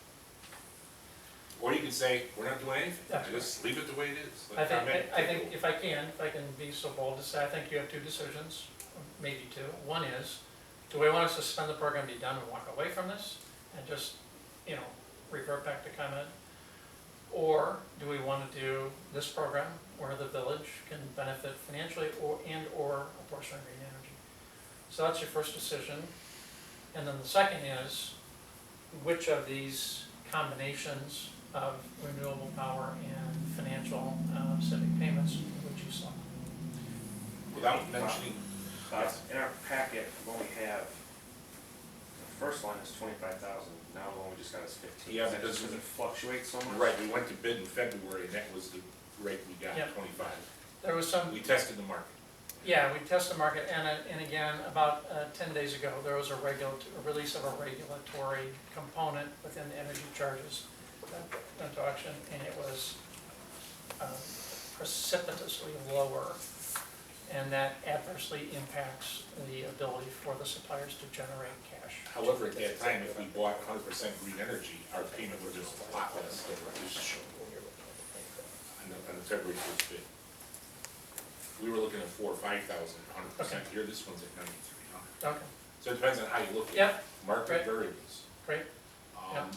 Or you can say, we're not doing anything, That's just leave it the way it is. I Let think, ComEd I take think over. if I can be so bold to say, I think you have two decisions, maybe two. One is, do we want to suspend the program, be done, and walk away from this, and just, revert back to ComEd? Or do we want to do this program where the village can benefit financially or a portion of green energy? So that's your first decision. And then the second is, which of these combinations of renewable power and financial civic payments would you select? Without mentioning, yes. In our packet, what we have, the first one is 25,000, now the one we just got is 15. Yeah, Is that because just it fluctuates so much? Right, we went to bid in February, and that was the rate we got, Yep. 25. There was some, We tested the market. yeah, we test the market, and again, about 10 days ago, there was a release of a regulatory component within the energy charges into auction, and it was precipitously lower, and that adversely impacts the ability for the suppliers to generate cash. However, at that time, if we bought 100% green energy, our payment would have been a lot less than what was shown on the February 1st bid. We were looking at 4,000 or 5,000, 100% here, this one's at 9,300. Okay, So it depends on how you look at it. Yep. Market Right. variables. great, Yep.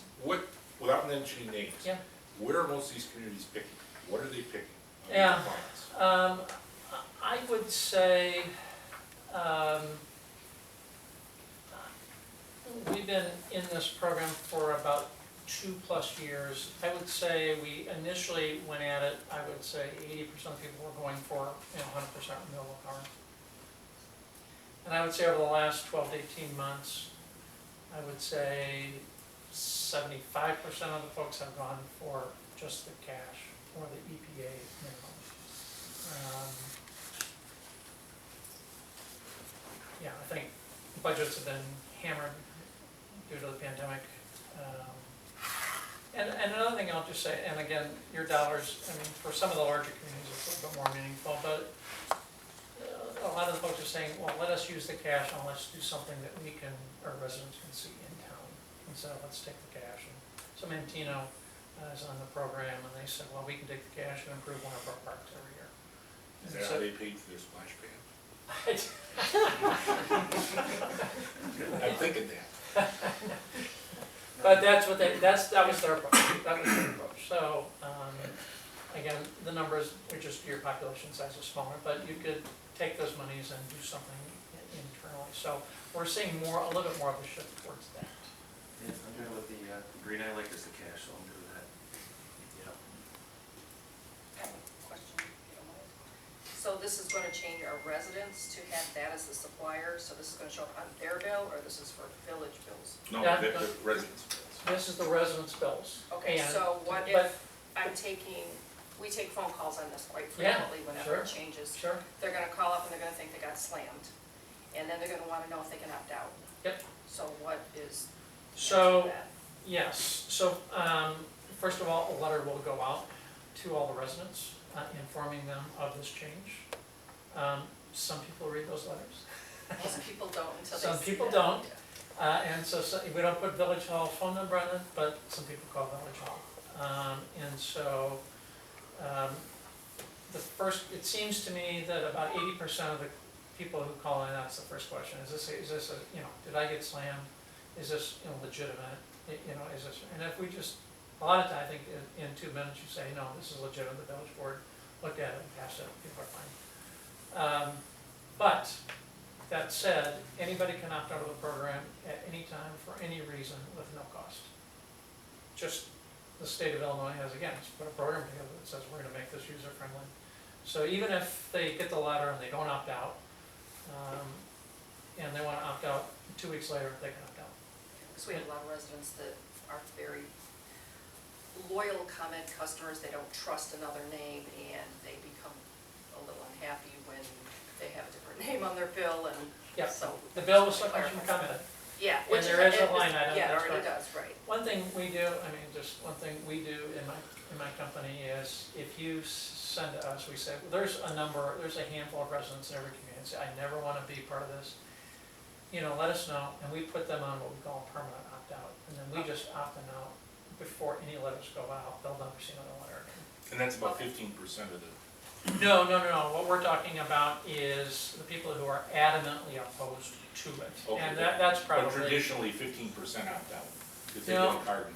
Without mentioning names, yeah. what are most of these communities picking? What are they picking? Yeah. Clients? I would say, we've been in this program for about 2+ years. I would say we initially went at it, I would say 80% of people were going for 100% renewable power. And I would say over the last 12 to 18 months, I would say 75% of the folks have gone for just the cash or the EPA minimum. Yeah, I think budgets have been hammered due to the pandemic. And another thing I'll just say, and again, your dollars, I mean, for some of the larger communities, it's a little bit more meaningful, but a lot of the folks are saying, well, let us use the cash and let's do something that our residents can see in town. And so let's take the cash. And so Mantino is on the program, and they said, well, we can take the cash and improve one of our parks every year. Is And that so- how they paid for their splash pad? I'm thinking that. But that's what that was their approach, that was their approach. So, again, the numbers, are just your population size is smaller, but you could take those monies and do something internally. So we're seeing more, a little bit more of a shift towards that. Yeah, I'm good with the green, I like is the cash, so I'm good with that. I have a question, if you don't mind. So this is gonna change our residents to have that as the supplier, so this is gonna show up on their bill, or this is for village bills? No, Yeah. the residents. This is the residents' bills. Okay, And- so what but- if I'm taking, we take phone calls on this quite Yeah, frequently whenever it sure. changes. Sure, They're gonna call up and they're gonna think they got slammed, and then they're gonna wanna know if they can opt out. Yep. So what is So- that? yes. So, first of all, a letter will go out to all the residents, informing them of this change. Some people read those letters. Most people don't until they Some see people that. don't. And so we don't put Village Hall phone number on it, but some people call Village Hall. And so, it seems to me that about 80% of the people who call in, that's the first question, is this a, did I get slammed? Is this, legitimate? Is this, and if we just, a lot of time, I think in 2 minutes you say, no, this is legitimate, the village board looked at it and passed it, people are fine. But, that said, anybody can opt out of the program at any time for any reason with no cost. Just, the state of Illinois has, again, it's put a program together that says we're gonna make this user friendly. So even if they get the letter and they don't opt out, and they wanna opt out 2 weeks later, they can opt out. Because we have a lot of residents that are very loyal comment customers, they don't trust another name, and they become a little unhappy when they have a different name on their bill, and Yep. so. The bill was so much from comment. Yeah. And there is a line item, Yeah, it that's already right. does, right. One thing we do, just one thing we do in my company is, if you send to us, we say, well, there's a handful of residents in every community, say, I never wanna be part of this. Let us know, and we put them on what we call a permanent opt-out, and then we just opt them out before any letters go out, they'll never see another letter again. And that's about 15% of the, No, what we're talking about is the people who are adamantly opposed to it, Okay. and that's but probably. traditionally 15% opt out, if they No. get a card.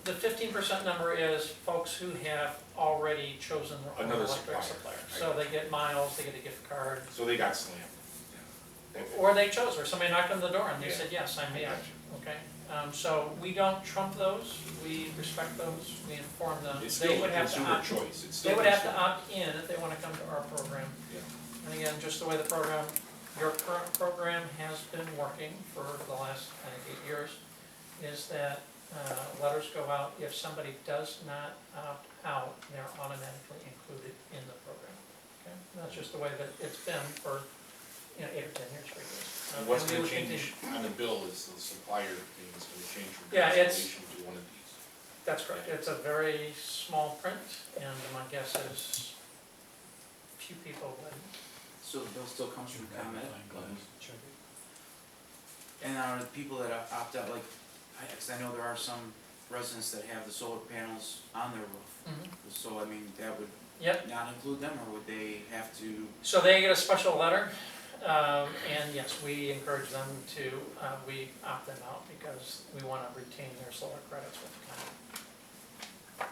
The 15% number is folks who have already chosen their own Another electric supplier. supplier. So they get miles, they get a gift card, So they got slammed. Yeah. or they chose, or somebody knocked on the door and they Yeah. said, yes, I'm I me, got okay? So we don't trump those, we respect those, we inform them. It's They still would a have to consumer opt- choice. It's They still would have to consumer. opt in if they wanna come to our program. Yeah. And again, just the way the program, your current program has been working for the last, I think, 8 years, is that letters go out. If somebody does not opt out, they're automatically included in the program. Okay? And that's just the way that it's been for, 8 or 10 years previous. And what's And we gonna would change continue- on the bill is the supplier thing is gonna change from Yeah, it's- Constellation to one of these. That's correct. It's a very small print, and my guess is few people would. So the bill still comes from ComEd? And are the people that opt out, because I know there are some residents that have the solar panels on their roof. So, that would Yep. not include them, or would they have to? So they get a special letter, and yes, we encourage them to, we opt them out because we want to retain their solar credits with the county.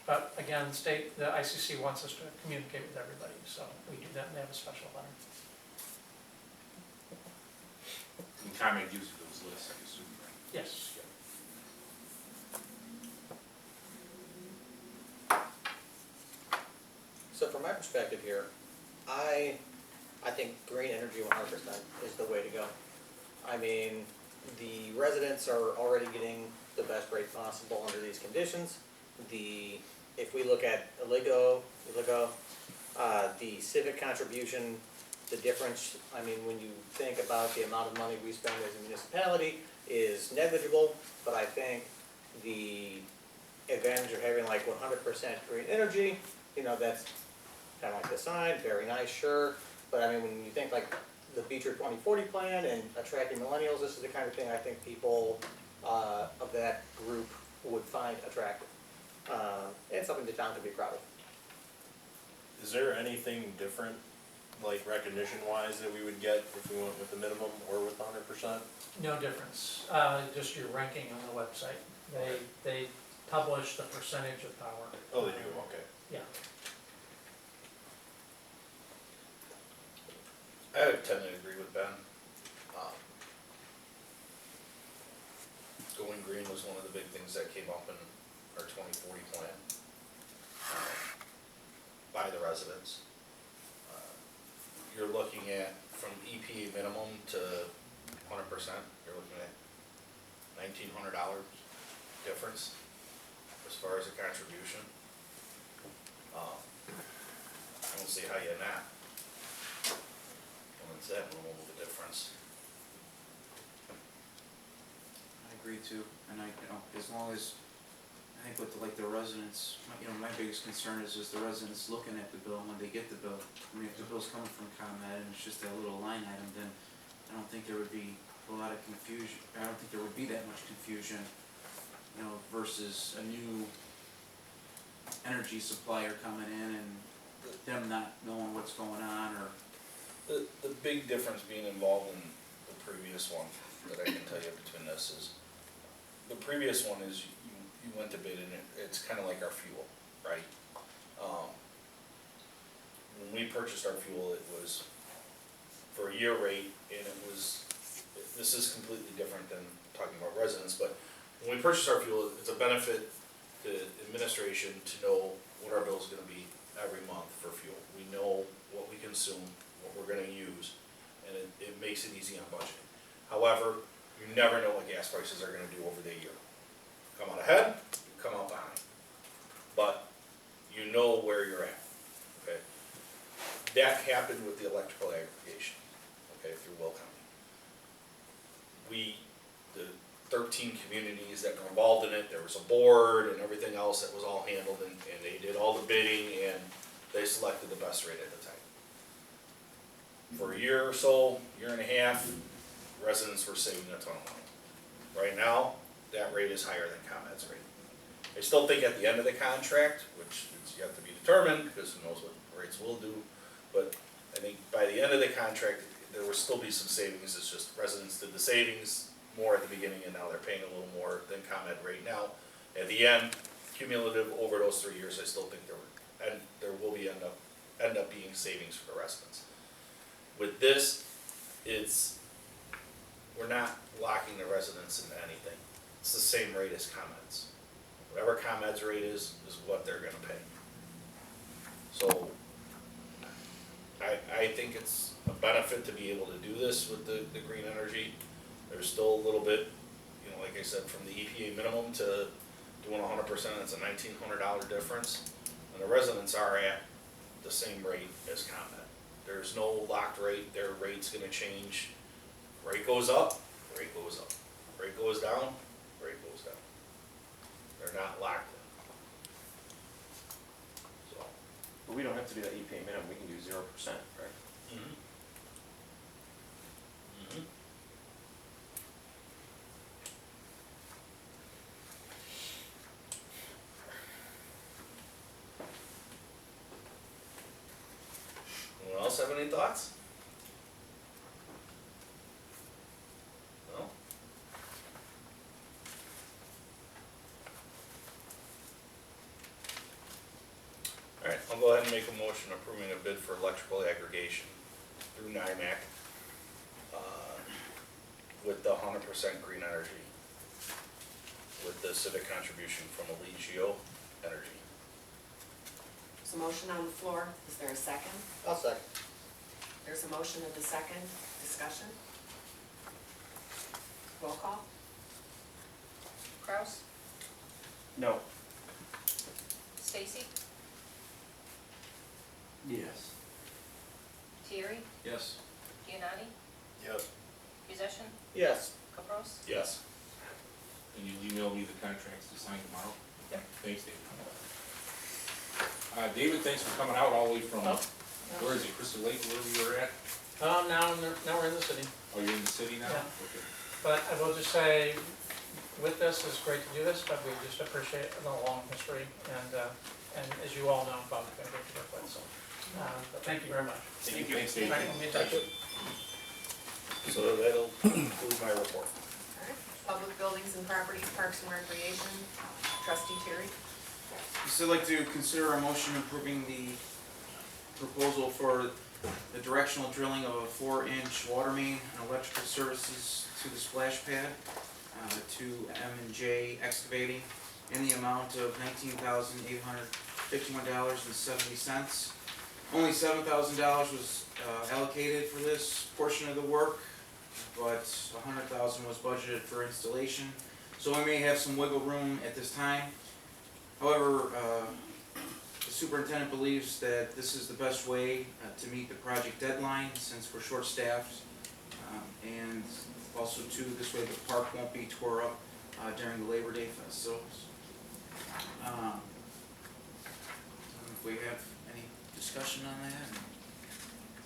But again, the ICC wants us to communicate with everybody, so we do that, and they have a special letter. And ComEd uses those lists, I assume, right? Yes. So from my perspective here, I think green energy 100% is the way to go. I mean, the residents are already getting the best rate possible under these conditions. If we look at Iligo, the civic contribution, the difference, when you think about the amount of money we spend as a municipality is negligible, but I think the advantage of having like 100% green energy, that's kind of like the sign, very nice, sure, but when you think like the Beecher 2040 plan and attracting millennials, this is the kind of thing I think people of that group would find attractive. And something the town could be proud of. Is there anything different like recognition wise that we would get if we went with the minimum or with 100%? No difference, just your ranking on the website. They publish the percentage of power. Oh, they do, okay. Yeah. I would tend to agree with Ben. Um, Going green was one of the big things that came up in our 2040 plan by the residents. You're looking at, from EPA minimum to 100%, you're looking at $1,900 difference as far as a contribution. I don't see how you not. Well, it's that little of a difference. I agree too, and as long as, I think with the residents, my biggest concern is the residents looking at the bill when they get the bill. I mean, if the bill's coming from ComEd and it's just that little line item, then I don't think there would be a lot of confusion, I don't think there would be that much confusion, versus a new energy supplier coming in and them not knowing what's going on, or. The big difference being involved in the previous one that I can tell you between this is, the previous one is you went to bid and it's kind of like our fuel, right? When we purchased our fuel, it was for a year rate, and this is completely different than talking about residents, but when we purchased our fuel, it's a benefit to administration to know what our bill is gonna be every month for fuel. We know what we consume, what we're gonna use, and it makes it easy on budgeting. However, you never know what gas prices are gonna do over the year. Come out ahead, you come out behind. But you know where you're at, okay? That happened with the electrical aggregation, okay, through Will County. The 13 communities that were involved in it, there was a board and everything else that was all handled, and they did all the bidding, and they selected the best rate at the time. For a year or so, year and a half, residents were saving a ton of money. Right now, that rate is higher than ComEd's rate. I still think at the end of the contract, which is yet to be determined, because who knows what rates will do, but I think by the end of the contract, there will still be some savings. It's just residents did the savings more at the beginning, and now they're paying a little more than ComEd rate now. At the end, cumulative over those 3 years, I still think there will be end up being savings for the residents. With this, we're not locking the residents into anything. It's the same rate as ComEd's. Whatever ComEd's rate is what they're gonna pay. So, I think it's a benefit to be able to do this with the green energy. There's still a little bit, like I said, from the EPA minimum to doing 100%, it's a $1,900 difference. And the residents are at the same rate as ComEd. There's no locked rate, their rate's gonna change. Rate goes up, rate goes up. Rate goes down, rate goes down. They're not locked in. So. But we don't have to do that EPA minimum, we can do 0%, right? Mm-hmm. Mm-hmm. Anyone else have any thoughts? No? Alright, I'll go ahead and make a motion approving a bid for electrical aggregation through NIMAC, with the 100% green energy, with the civic contribution from Allegio Energy. There's a motion on the floor. Is there a second? I'll second. There's a motion and a second. Discussion? Roll call? Kraus? No. Stacy? Yes. Thierry? Yes. Giannotti? Yes. Musician? Yes. Capros? Yes. And you'll email me the contracts to sign tomorrow? Yeah. Thanks, David. David, thanks for coming out all the way from, where is it, Crystal Lake, wherever you were at? Now we're in the city. Oh, you're in the city now? Yeah. Okay. But I will just say, with this, it's great to do this, but we just appreciate the long history, and as you all know, Bob's been great to work with, so But thank you very much. Thank you. Thanks, Dave. All right, we'll be in touch. So that'll conclude my report. All right. Public buildings and properties, parks and recreation, trustee Terry. So I'd like to consider a motion approving the proposal for the directional drilling of a 4-inch water main and electrical services to the splash pad to M&J Excavating in the amount of $19,851.70. Only $7,000 was allocated for this portion of the work, but $100,000 was budgeted for installation. So we may have some wiggle room at this time. However, the superintendent believes that this is the best way to meet the project deadline since we're short-staffed. And also too, this way the park won't be tore up during the Labor Day fest. So, I don't know if we have any discussion on that.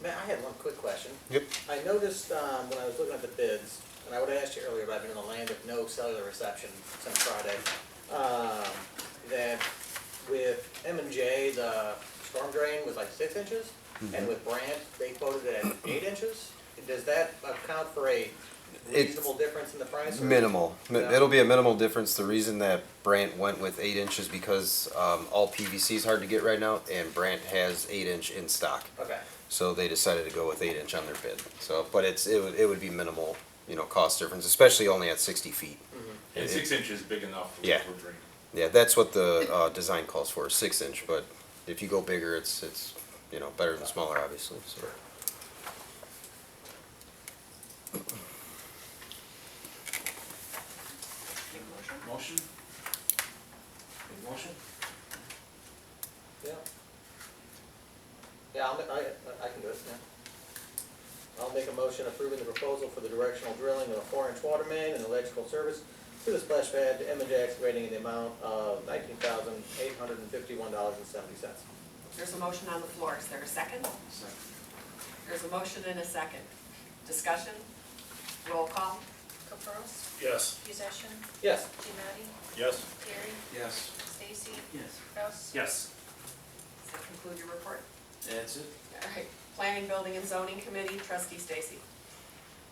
Man, I had one quick question. Yep. I noticed, when I was looking at the bids, and I would have asked you earlier, but I've been in the land of no cellular reception since Friday, that with M&J, the storm drain was like 6 inches, and with Brandt, they quoted it at 8 inches. Does that account for a reasonable difference in the price? or- Minimal. Yeah. It'll be a minimal difference. The reason that Brandt went with 8 inches because all PVC is hard to get right now, and Brandt has 8-inch in stock. Okay. So they decided to go with 8-inch on their bid. So, but it would be minimal, cost difference, especially only at 60 feet. And 6 inches is big enough for Yeah. what we're drinking. Yeah, that's what the design calls for, 6-inch. But if you go bigger, it's better than smaller, obviously. So. Motion? Motion? Yeah. Yeah, I can do it, yeah. I'll make a motion approving the proposal for the directional drilling of a 4-inch water main and electrical service to the splash pad to M&J Excavating in the amount of $19,851.70. There's a motion on the floor. Is there a second? Second. There's a motion and a second. Discussion? Roll call? Caprows? Yes. Possession? Yes. Demetti? Yes. Terry? Yes. Stacy? Yes. Kraus? Yes. Does that conclude your report? That's it. All right. Planning, Building, and Zoning Committee, trustee Stacy.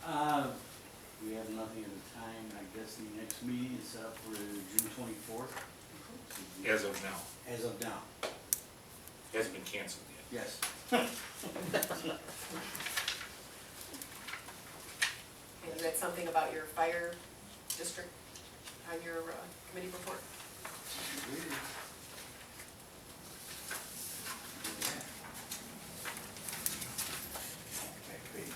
We have nothing at the time. I guess the next meeting is set up for June 24th. As of now. As of now, It hasn't been canceled yet. yes. And you had something about your fire district on your committee report? Back page.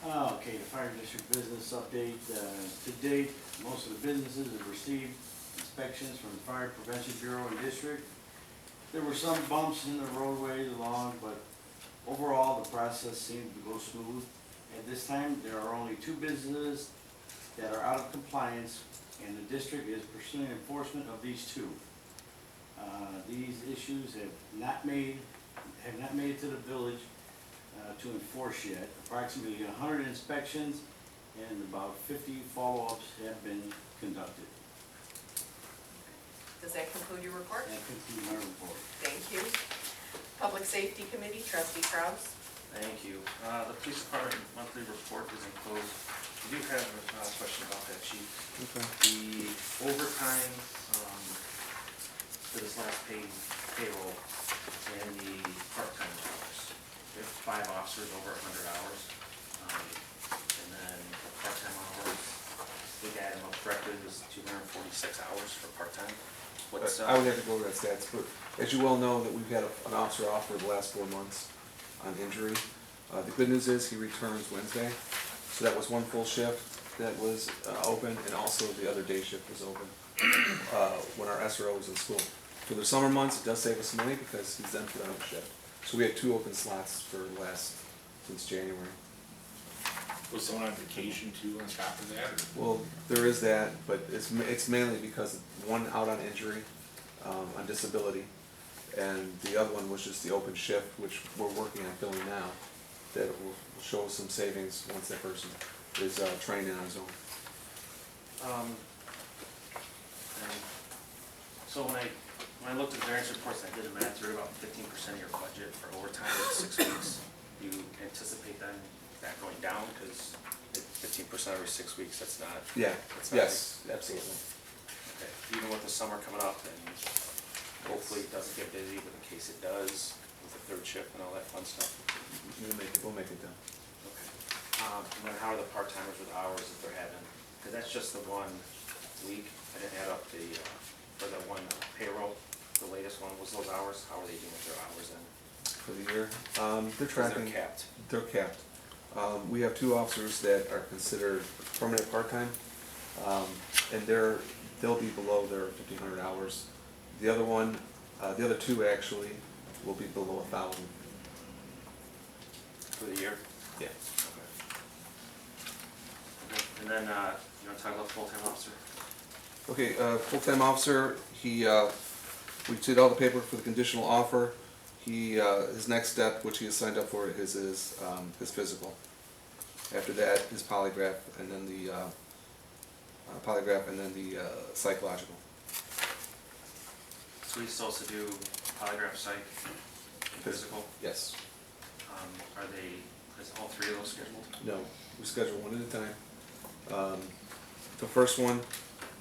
Okay, the fire district business update. To date, most of the businesses have received inspections from the Fire Prevention Bureau and district. There were some bumps in the roadways along, but overall, the process seemed to go smooth. At this time, there are only 2 businesses that are out of compliance, and the district is pursuing enforcement of these 2. These issues have not made it to the village to enforce yet. Approximately 100 inspections and about 50 follow-ups have been conducted. Does that conclude your report? That concludes my report. Thank you. Public Safety Committee, trustee Kraus. Thank you. The police department monthly report is enclosed. We do have a question about that, chief. Okay. The overtime, for this last payroll and the part-time hours. We have 5 officers over 100 hours. And then the part-time hours, we add them up correctly, it was 246 hours for part-time. What's, I would have to go over that stats, but as you well know, that we've had an officer off for the last 4 months on injury. The good news is he returns Wednesday, so that was 1 full shift that was open, and also the other day shift was open when our SRO was in school. For the summer months, it does save us money because he's then put on a shift. So we had 2 open slots since January. Was someone on vacation too on top of that? Or? Well, there is that, but it's mainly because one out on injury, on disability, and the other one was just the open shift, which we're working on filling now, that will show some savings once that person is trained in on his own. and So when I looked at the variance reports, I did the math, you're about 15% of your budget for overtime in 6 weeks. Do you anticipate then that going down, because 15% every 6 weeks, that's not. Yeah, that's not yes, absolutely. Okay, even with the summer coming up, and hopefully it doesn't get busy, but in case it does, with the third shift and all that fun stuff. We'll make it done. Okay. And then how are the part-timers with hours that they're having? Because that's just the 1 week. I didn't add up the, for the one payroll, the latest one was those hours. How are they doing with their hours then? For the year, they're 'Cause tracking. they're capped. They're capped. We have 2 officers that are considered permanent part-time, and they'll be below their 1,500 hours. The other one, the other 2 actually will be below 1,000. For the year? Yeah. Okay. And then, you want to talk about the full-time officer? Okay, full-time officer, we did all the paperwork for the conditional offer. His next step, which he has signed up for, is his physical. After that, his polygraph, and then the psychological. So he's supposed to do polygraph, psych, physical? Yes. Is all 3 of those scheduled? No, we schedule one at a time. The first one,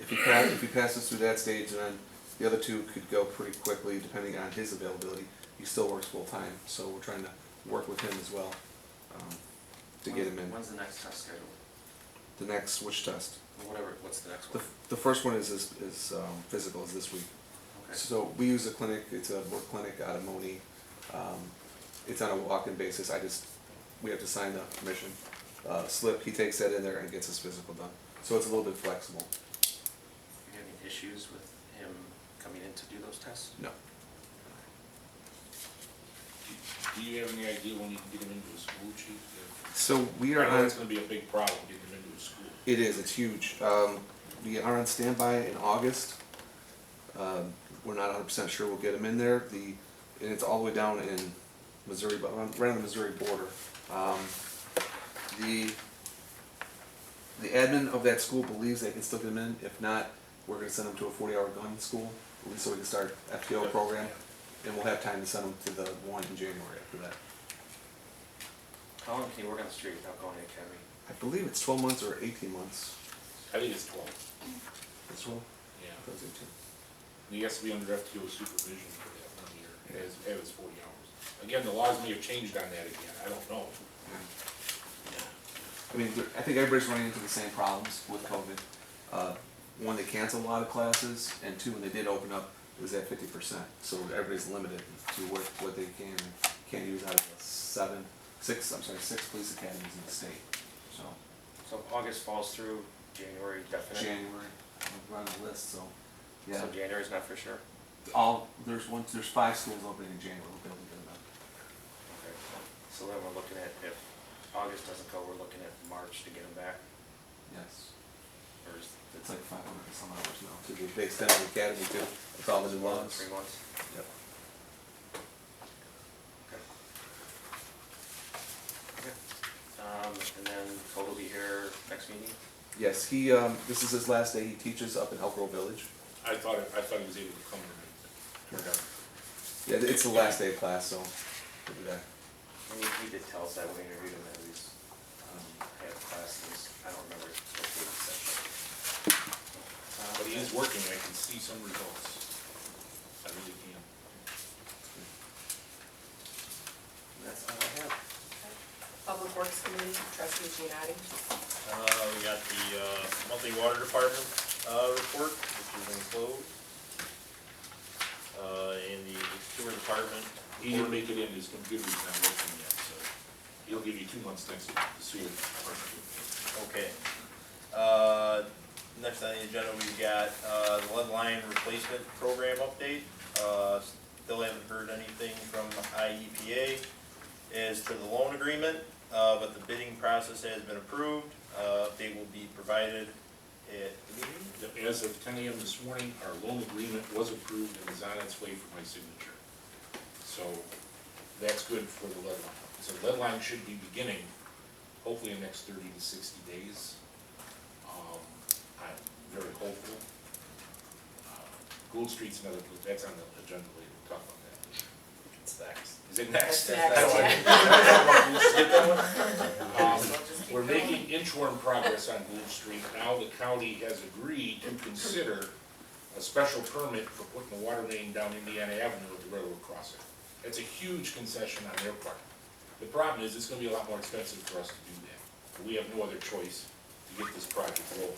if he passes through that stage, then the other 2 could go pretty quickly, depending on his availability. He still works full-time, so we're trying to work with him as well, to get him in. When's the next test scheduled? The next, which test? Whatever, what's the next one? The first one is physical, is this week. Okay. So we use a clinic, it's a work clinic out of Moni. It's on a walk-in basis, we have to sign the permission slip, he takes that in there and gets his physical done. So it's a little bit flexible. You have any issues with him coming in to do those tests? No. Do you have any idea when you can get him into a school, chief? So we I are know on, it's gonna be a big problem getting him into a school. it is, it's huge. We are on standby in August. We're not 100% sure we'll get him in there. And it's all the way down in Missouri, but right on the Missouri border. The admin of that school believes they can still get him in. If not, we're gonna send him to a 40-hour gun school, at least so we can start FTO program. And we'll have time to send him to the one in January after that. How long can you work on the street without going to the academy? I believe it's 12 months or 18 months. I think it's 12. It's 12? Yeah. I thought it was 18. And he has to be under FTO supervision for that 1 year, as 40 hours. Again, the laws may have changed on that again, I don't know. I mean, I think everybody's running into the same problems with COVID. One, they canceled a lot of classes, and 2, when they did open up, it was at 50%. So everybody's limited to what they can't use out of the 6 police academies in the state. So August falls through, January definite? January, we're on the list, so, yeah. So January's not for sure? There's 5 schools opening in January, we'll be able to get them out. Okay. So then we're looking at, if August doesn't go, we're looking at March to get them back? Yes. Or is It's like 500 and some hours now, to they extended the academy too, with all the new more than laws. 3 months? Yep. Okay. Okay. And then Cole will be here next meeting? Yes, this is his last day, he teaches up in Elk Grove Village. I thought he was able to come tonight. Yeah, it's the last day of class, so we'll be back. He did tell us that when we interviewed him, that he's, had classes, I don't remember what date he said. But he is working, I can see some results. I really can. That's all I have. Public Works Committee, trustee Giannotti. We got the, monthly water department, report, which is enclosed. And the sewer department. He didn't make it in, his computer's not working yet, so he'll give you 2 months next week to see it. Okay. Next on the agenda, we've got, the lead line replacement program update. Still haven't heard anything from IEPA as to the loan agreement, but the bidding process has been approved. Update will be provided at the meeting. As of 10 a.m. this morning, our loan agreement was approved and is on its way for my signature. So that's good for the lead line. So the lead line should be beginning hopefully in the next 30 to 60 days. I'm very hopeful. Gould Street's another, that's on the agenda later, we'll talk about that. It's next. Is it next? That's We're making interim progress on Gould Street. Now the county has agreed to consider a special permit for putting a water main down Indiana Avenue at the railroad crossing. That's a huge concession on their part. The problem is, it's gonna be a lot more expensive for us to do that. We have no other choice to get this project rolling.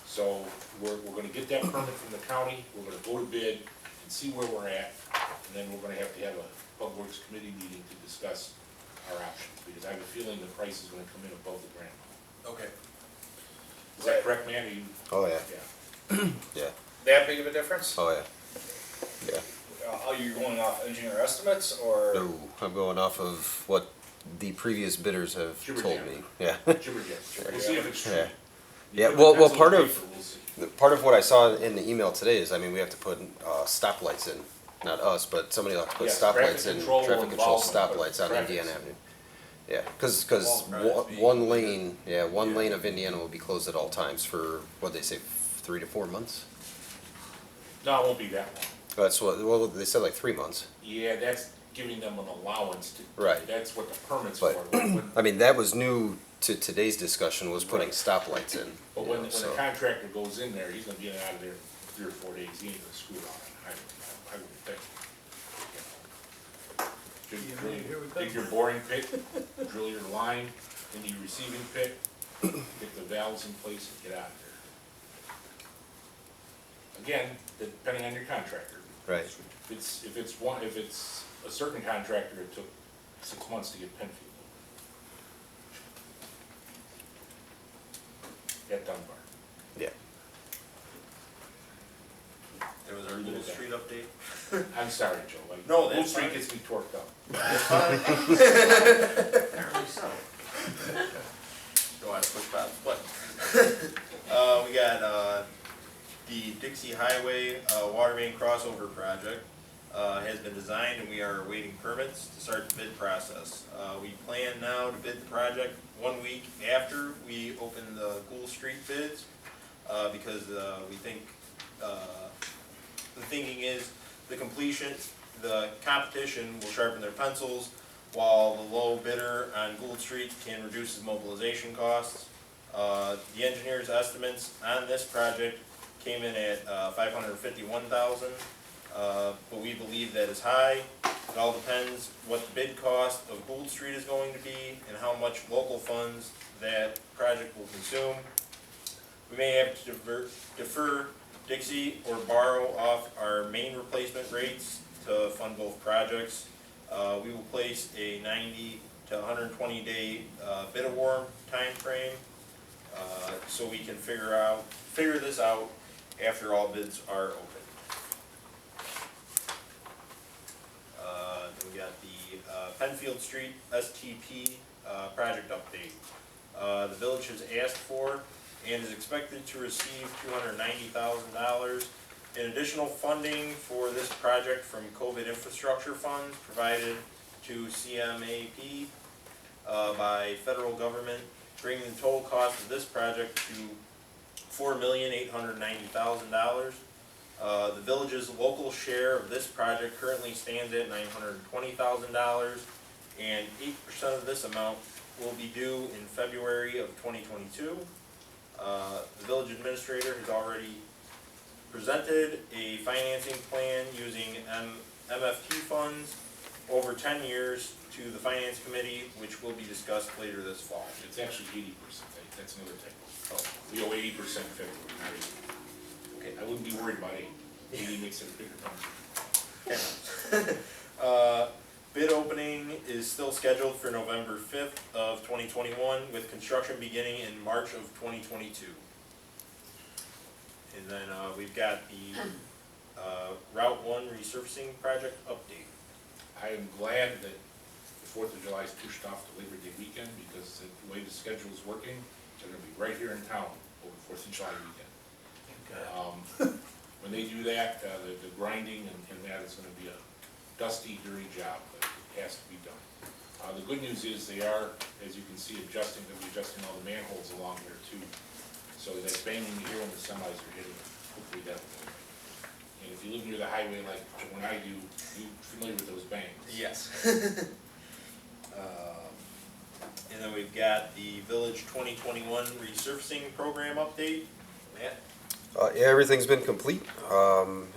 So we're gonna get that permit from the county, we're gonna go to bid and see where we're at, and then we're gonna have to have a Public Works Committee meeting to discuss our options, because I have a feeling the price is gonna come in above the grant. Okay. Is that correct, man? Are you? Oh, yeah, Yeah. yeah, That big of a difference? oh, yeah. Yeah. Are you going off engineer estimates, or? No, I'm going off of what the previous bidders have Jibber told jabber. me, yeah. Jibber jabber. We'll see if it's true. Yeah. You Yeah, put well, the pencil part to of- paper, we'll see. Part of what I saw in the email today is, I mean, we have to put stoplights in, not us, but somebody will have to put Yes, stoplights traffic in, control traffic control involvement, stoplights on traffic. Indiana Avenue. Yeah, cause All private one lane, yeah, one lane of Indiana will be closed at all times for, what'd they say, 3 to 4 months? No, it won't be that long. That's what, well, they said like 3 months. Yeah, that's giving them an allowance to. Right. That's what the permit's But- for. When- I mean, that was new to today's discussion, was putting stoplights in. But you when know, the so- contractor goes in there, he's gonna be out of there in 3 or 4 days, he ain't gonna screw it on the highway, I wouldn't think. Just dig your boring pit, drill your line in the receiving pit, get the valves in place and get out of there. Again, depending on your contractor. Right. If it's a certain contractor, it took 6 months to get Penfield at Dunbar. Yeah. There was our Gould Street update. I'm sorry, Joe, like, No, Gould that's Street fine. gets me torqued up. Apparently so. Don't want to push Bob's button. We got, the Dixie Highway, water main crossover project, has been designed and we are awaiting permits to start the bid process. We plan now to bid the project 1 week after we open the Gould Street bids, because, we think, the thinking is the competition will sharpen their pencils, while the low bidder on Gould Street can reduce his mobilization costs. The engineer's estimates on this project came in at $551,000, but we believe that is high. It all depends what the bid cost of Gould Street is going to be and how much local funds that project will consume. We may have to defer Dixie or borrow off our main replacement rates to fund both projects. We will place a 90 to 120 day bid award timeframe, so we can figure this out after all bids are open. Then we got the Penfield Street STP project update. The village has asked for and is expected to receive $290,000 in additional funding for this project from COVID infrastructure funds provided to CMAP by federal government, bringing the total cost of this project to $4,890,000. The village's local share of this project currently stands at $920,000, and 8% of this amount will be due in February of 2022. The village administrator has already presented a financing plan using MFT funds over 10 years to the finance committee, which will be discussed later this fall. It's actually 80%, that's another typo. We owe 80% February, not 80. Okay, I wouldn't be worried about 80. 80 makes it a bigger number. Bid opening is still scheduled for November 5th of 2021, with construction beginning in March of 2022. And then we've got the Route 1 resurfacing project update. I am glad that the 4th of July is pushed off to Labor Day weekend, because the way the schedule is working, they're gonna be right here in town over the 4th of July weekend. When they do that, the grinding and that is gonna be a dusty, dirty job, but it has to be done. The good news is they are, as you can see, they'll be adjusting all the manholes along there too. So that banging you hear when the semis are hitting, hopefully that will go away. And if highway like when I do, you familiar with those banks? Yes. And then we've got the Village 2021 resurfacing program update. Matt? Yeah, everything's been complete.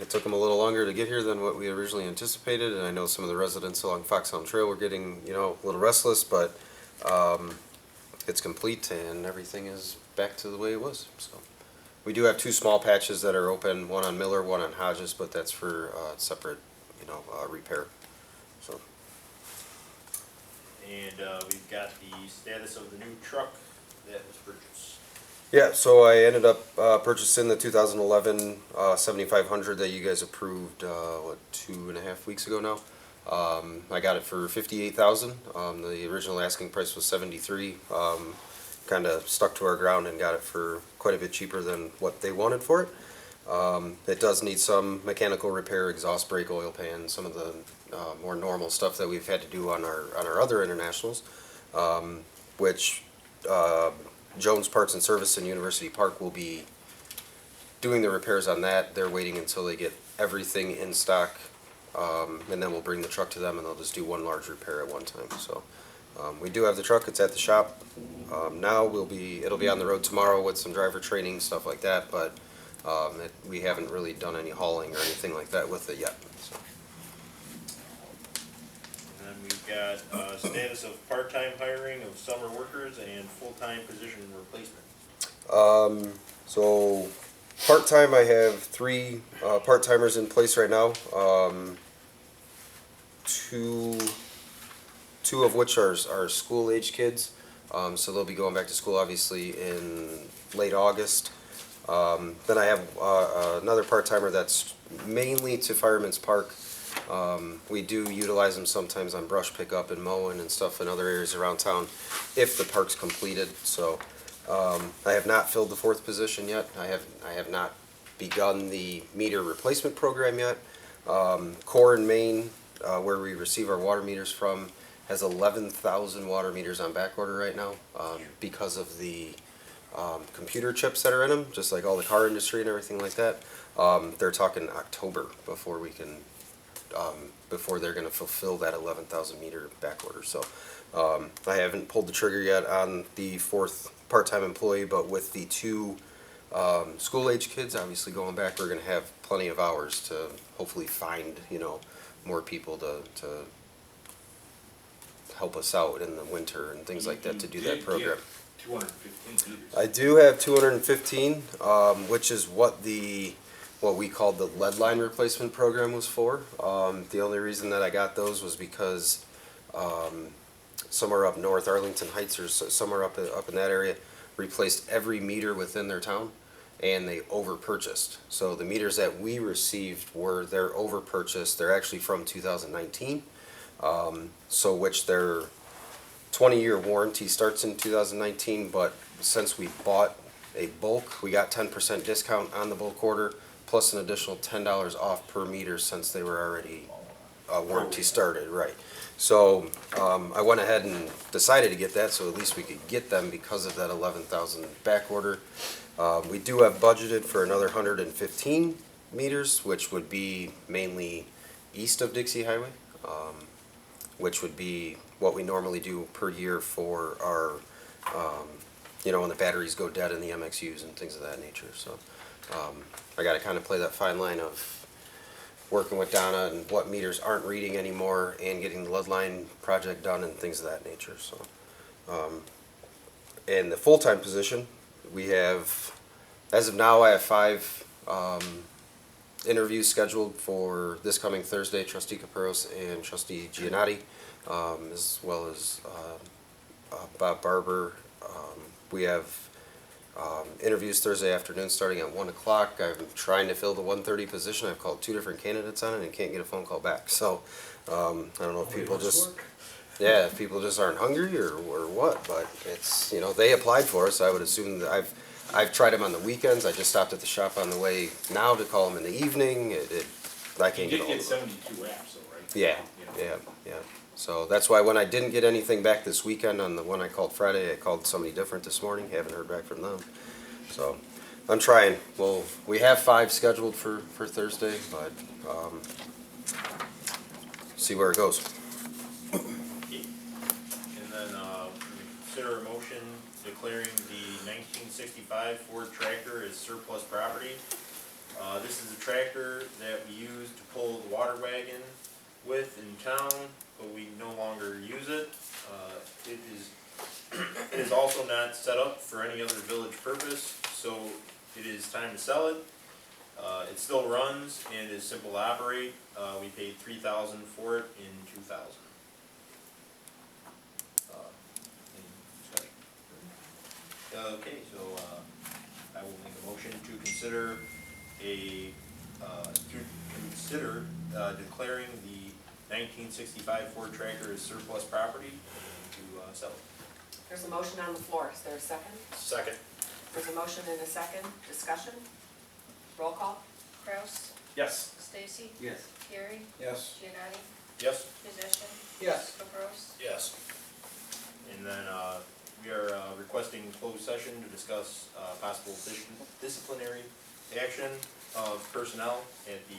It took them a little longer to get here than what we originally anticipated, and I know some of the residents along Foxhound Trail were getting, a little restless, but it's complete and everything is back to the way it was. So we do have two small patches that are open, one on Miller, one on Hodges, but that's for separate, repair. So. And we've got the status of the new truck that was purchased. Yeah, so I ended up purchasing the 2011 7500 that you guys approved, 2.5 weeks ago now. I got it for 58,000. The original asking price was 73. Kind of stuck to our ground and got it for quite a bit cheaper than what they wanted for it. It does need some mechanical repair, exhaust brake, oil pan, some of the more normal stuff that we've had to do on our other internationals, which Jones Parts and Service in University Park will be doing the repairs on that. They're waiting until they get everything in stock, and then we'll bring the truck to them and they'll just do one large repair at one time. So we do have the truck. It's at the shop. Now it'll be on the road tomorrow with some driver training, stuff like that, but we haven't really done any hauling or anything like that with it yet. So. And then we've got status of part-time hiring of summer workers and full-time position replacement. So part-time, I have 3 part-timers in place right now. Two of which are school-age kids. So they'll be going back to school obviously in late August. Then I have another part-timer that's mainly to Fireman's Park. We do utilize them sometimes on brush pickup and mowing and stuff in other areas around town if the park's completed. So I have not filled the 4th position yet. I have not begun the meter replacement program yet. Core in Maine, where we receive our water meters from, has 11,000 water meters on back order right now because of the computer chips that are in them, just like all the car industry and everything like that. They're talking October before we can, before they're going to fulfill that 11,000 meter back order. So I haven't pulled the trigger yet on the 4th part-time employee, but with the 2 school-age kids obviously going back, we're going to have plenty of hours to hopefully find, more people to help us out in the winter and things like that to do that program. 215 meters. I do have 215, which is what we called the lead line replacement program was for. The only reason that I got those was because somewhere up north, Arlington Heights or somewhere up in that area, replaced every meter within their town, and they over-purchased. So the meters that we received they're over-purchased. They're actually from 2019, so which their 20-year warranty starts in 2019, but since we bought a bulk, we got 10% discount on the bulk order, plus an additional $10 off per meter since they were already warranty started, right. So I went ahead and decided to get that, so at least we could get them because of that 11,000 back order. We do have budgeted for another 115 meters, which would be mainly east of Dixie Highway, which would be what we normally do per year for our, when the batteries go dead in the MXUs and things of that nature. So I got to kind of play that fine line of working with Donna and what meters aren't reading anymore and getting the lead line project done and things of that nature. So, in the full-time position, we have, as of now, I have 5 interviews scheduled for this coming Thursday, Trustee Caperos and Trustee Giannotti, as well as Bob Barber. We have interviews Thursday afternoon starting at 1 o'clock. I'm trying to fill the 1:30 position. I've called 2 different candidates on it and can't get a phone call back. So I don't know if people if people just aren't hungry or what, but it's, they applied for us. I would assume that I've tried them on the weekends. I just stopped at the shop on the way now to call them in the evening. I can't get You all did of get them. 72 apps though, right? Yeah. So that's why when I didn't get anything back this weekend on the one I called Friday, I called somebody different this morning. Haven't heard back from them. So I'm trying. Well, we have 5 scheduled for Thursday, but, see where it goes. And then, consider a motion declaring the 1965 Ford tractor as surplus property. This is a tractor that we use to pull the water wagon with in town, but we no longer use it. It is also not set up for any other village purpose, so it is time to sell it. It still runs and is simple to operate. We paid $3,000 for it in 2000. Okay, so I will make a motion to consider declaring the 1965 Ford tractor as surplus property and to sell it. There's a motion on the floor. Is there a second? Second. There's a motion and a second. Discussion? Roll call? Kraus, Yes. Stacy, Yes. Gary, Yes. Giannotti, Yes. Possession, Yes. Caprows. Yes. And then we are requesting closed session to discuss possible disciplinary action of personnel at the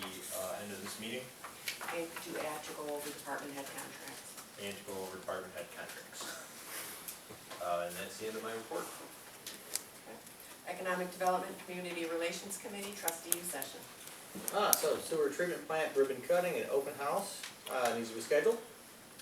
end of this meeting And could you add to go over department head contracts? and to go over department head contracts. And that's the end of my report. Economic Development Community Relations Committee trustee session. So sewer treatment plant ribbon cutting and open house, needs to be scheduled.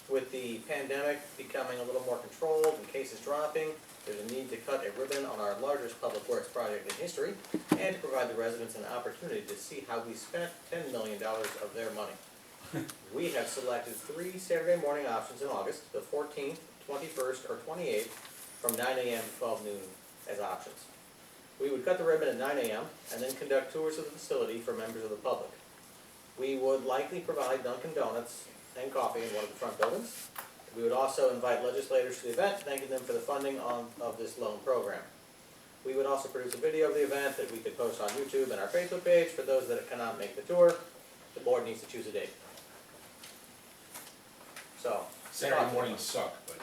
With the pandemic becoming a little more controlled and cases dropping, there's a need to cut a ribbon on our largest public works project in history and to provide the residents an opportunity to see how we spent $10 million of their money. We have selected 3 Saturday morning options in August, the 14th, 21st, or 28th, from 9 a.m. to 12 noon as options. We would cut the ribbon at 9 a.m. and then conduct tours of the facility for members of the public. We would likely provide Dunkin' Donuts and coffee in one of the front buildings. We would also invite legislators to the event, thanking them for the funding of this loan program. We would also produce a video of the event that we could post on YouTube and our Facebook page for those that cannot make the tour. The board needs to choose a date. So. Saturday mornings suck, but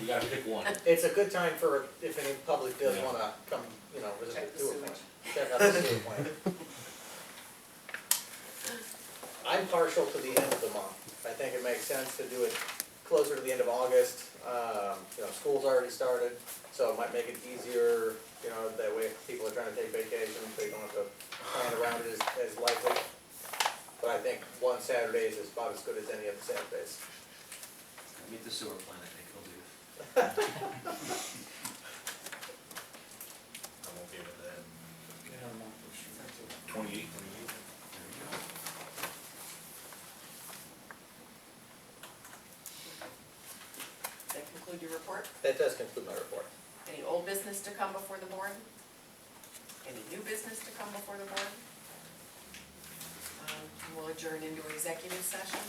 we gotta pick one. It's a good time for, if any public does Yeah. wanna come, visit Check the the sewer sewage. plant. Check out the sewer plant. I'm partial to the end of the month. I think it makes sense to do it closer to the end of August. School's already started, so it might make it easier, that way if people are trying to take vacation, they don't have to plan around it as likely. But I think one Saturday is about as good as any other Saturdays. Meet the sewer plant, I think it'll do. I'm okay with that. 28. Does that conclude your report? That does conclude my report. Any old business to come before the board? Any new business to come before the board? We'll adjourn into executive session.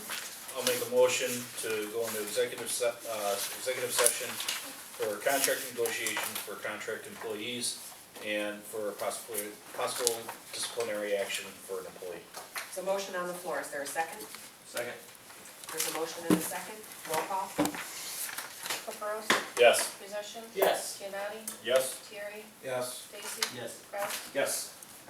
I'll make a motion to go into executive session for contract negotiations for contract employees and for possible disciplinary action for an employee. There's a motion on the floor. Is there a second? Second. There's a motion and a second. Roll call? Caprows, Yes. Possession. Yes. Giannotti, Yes? Terry, Yes. Stacy. Yes. Kraus. Yes.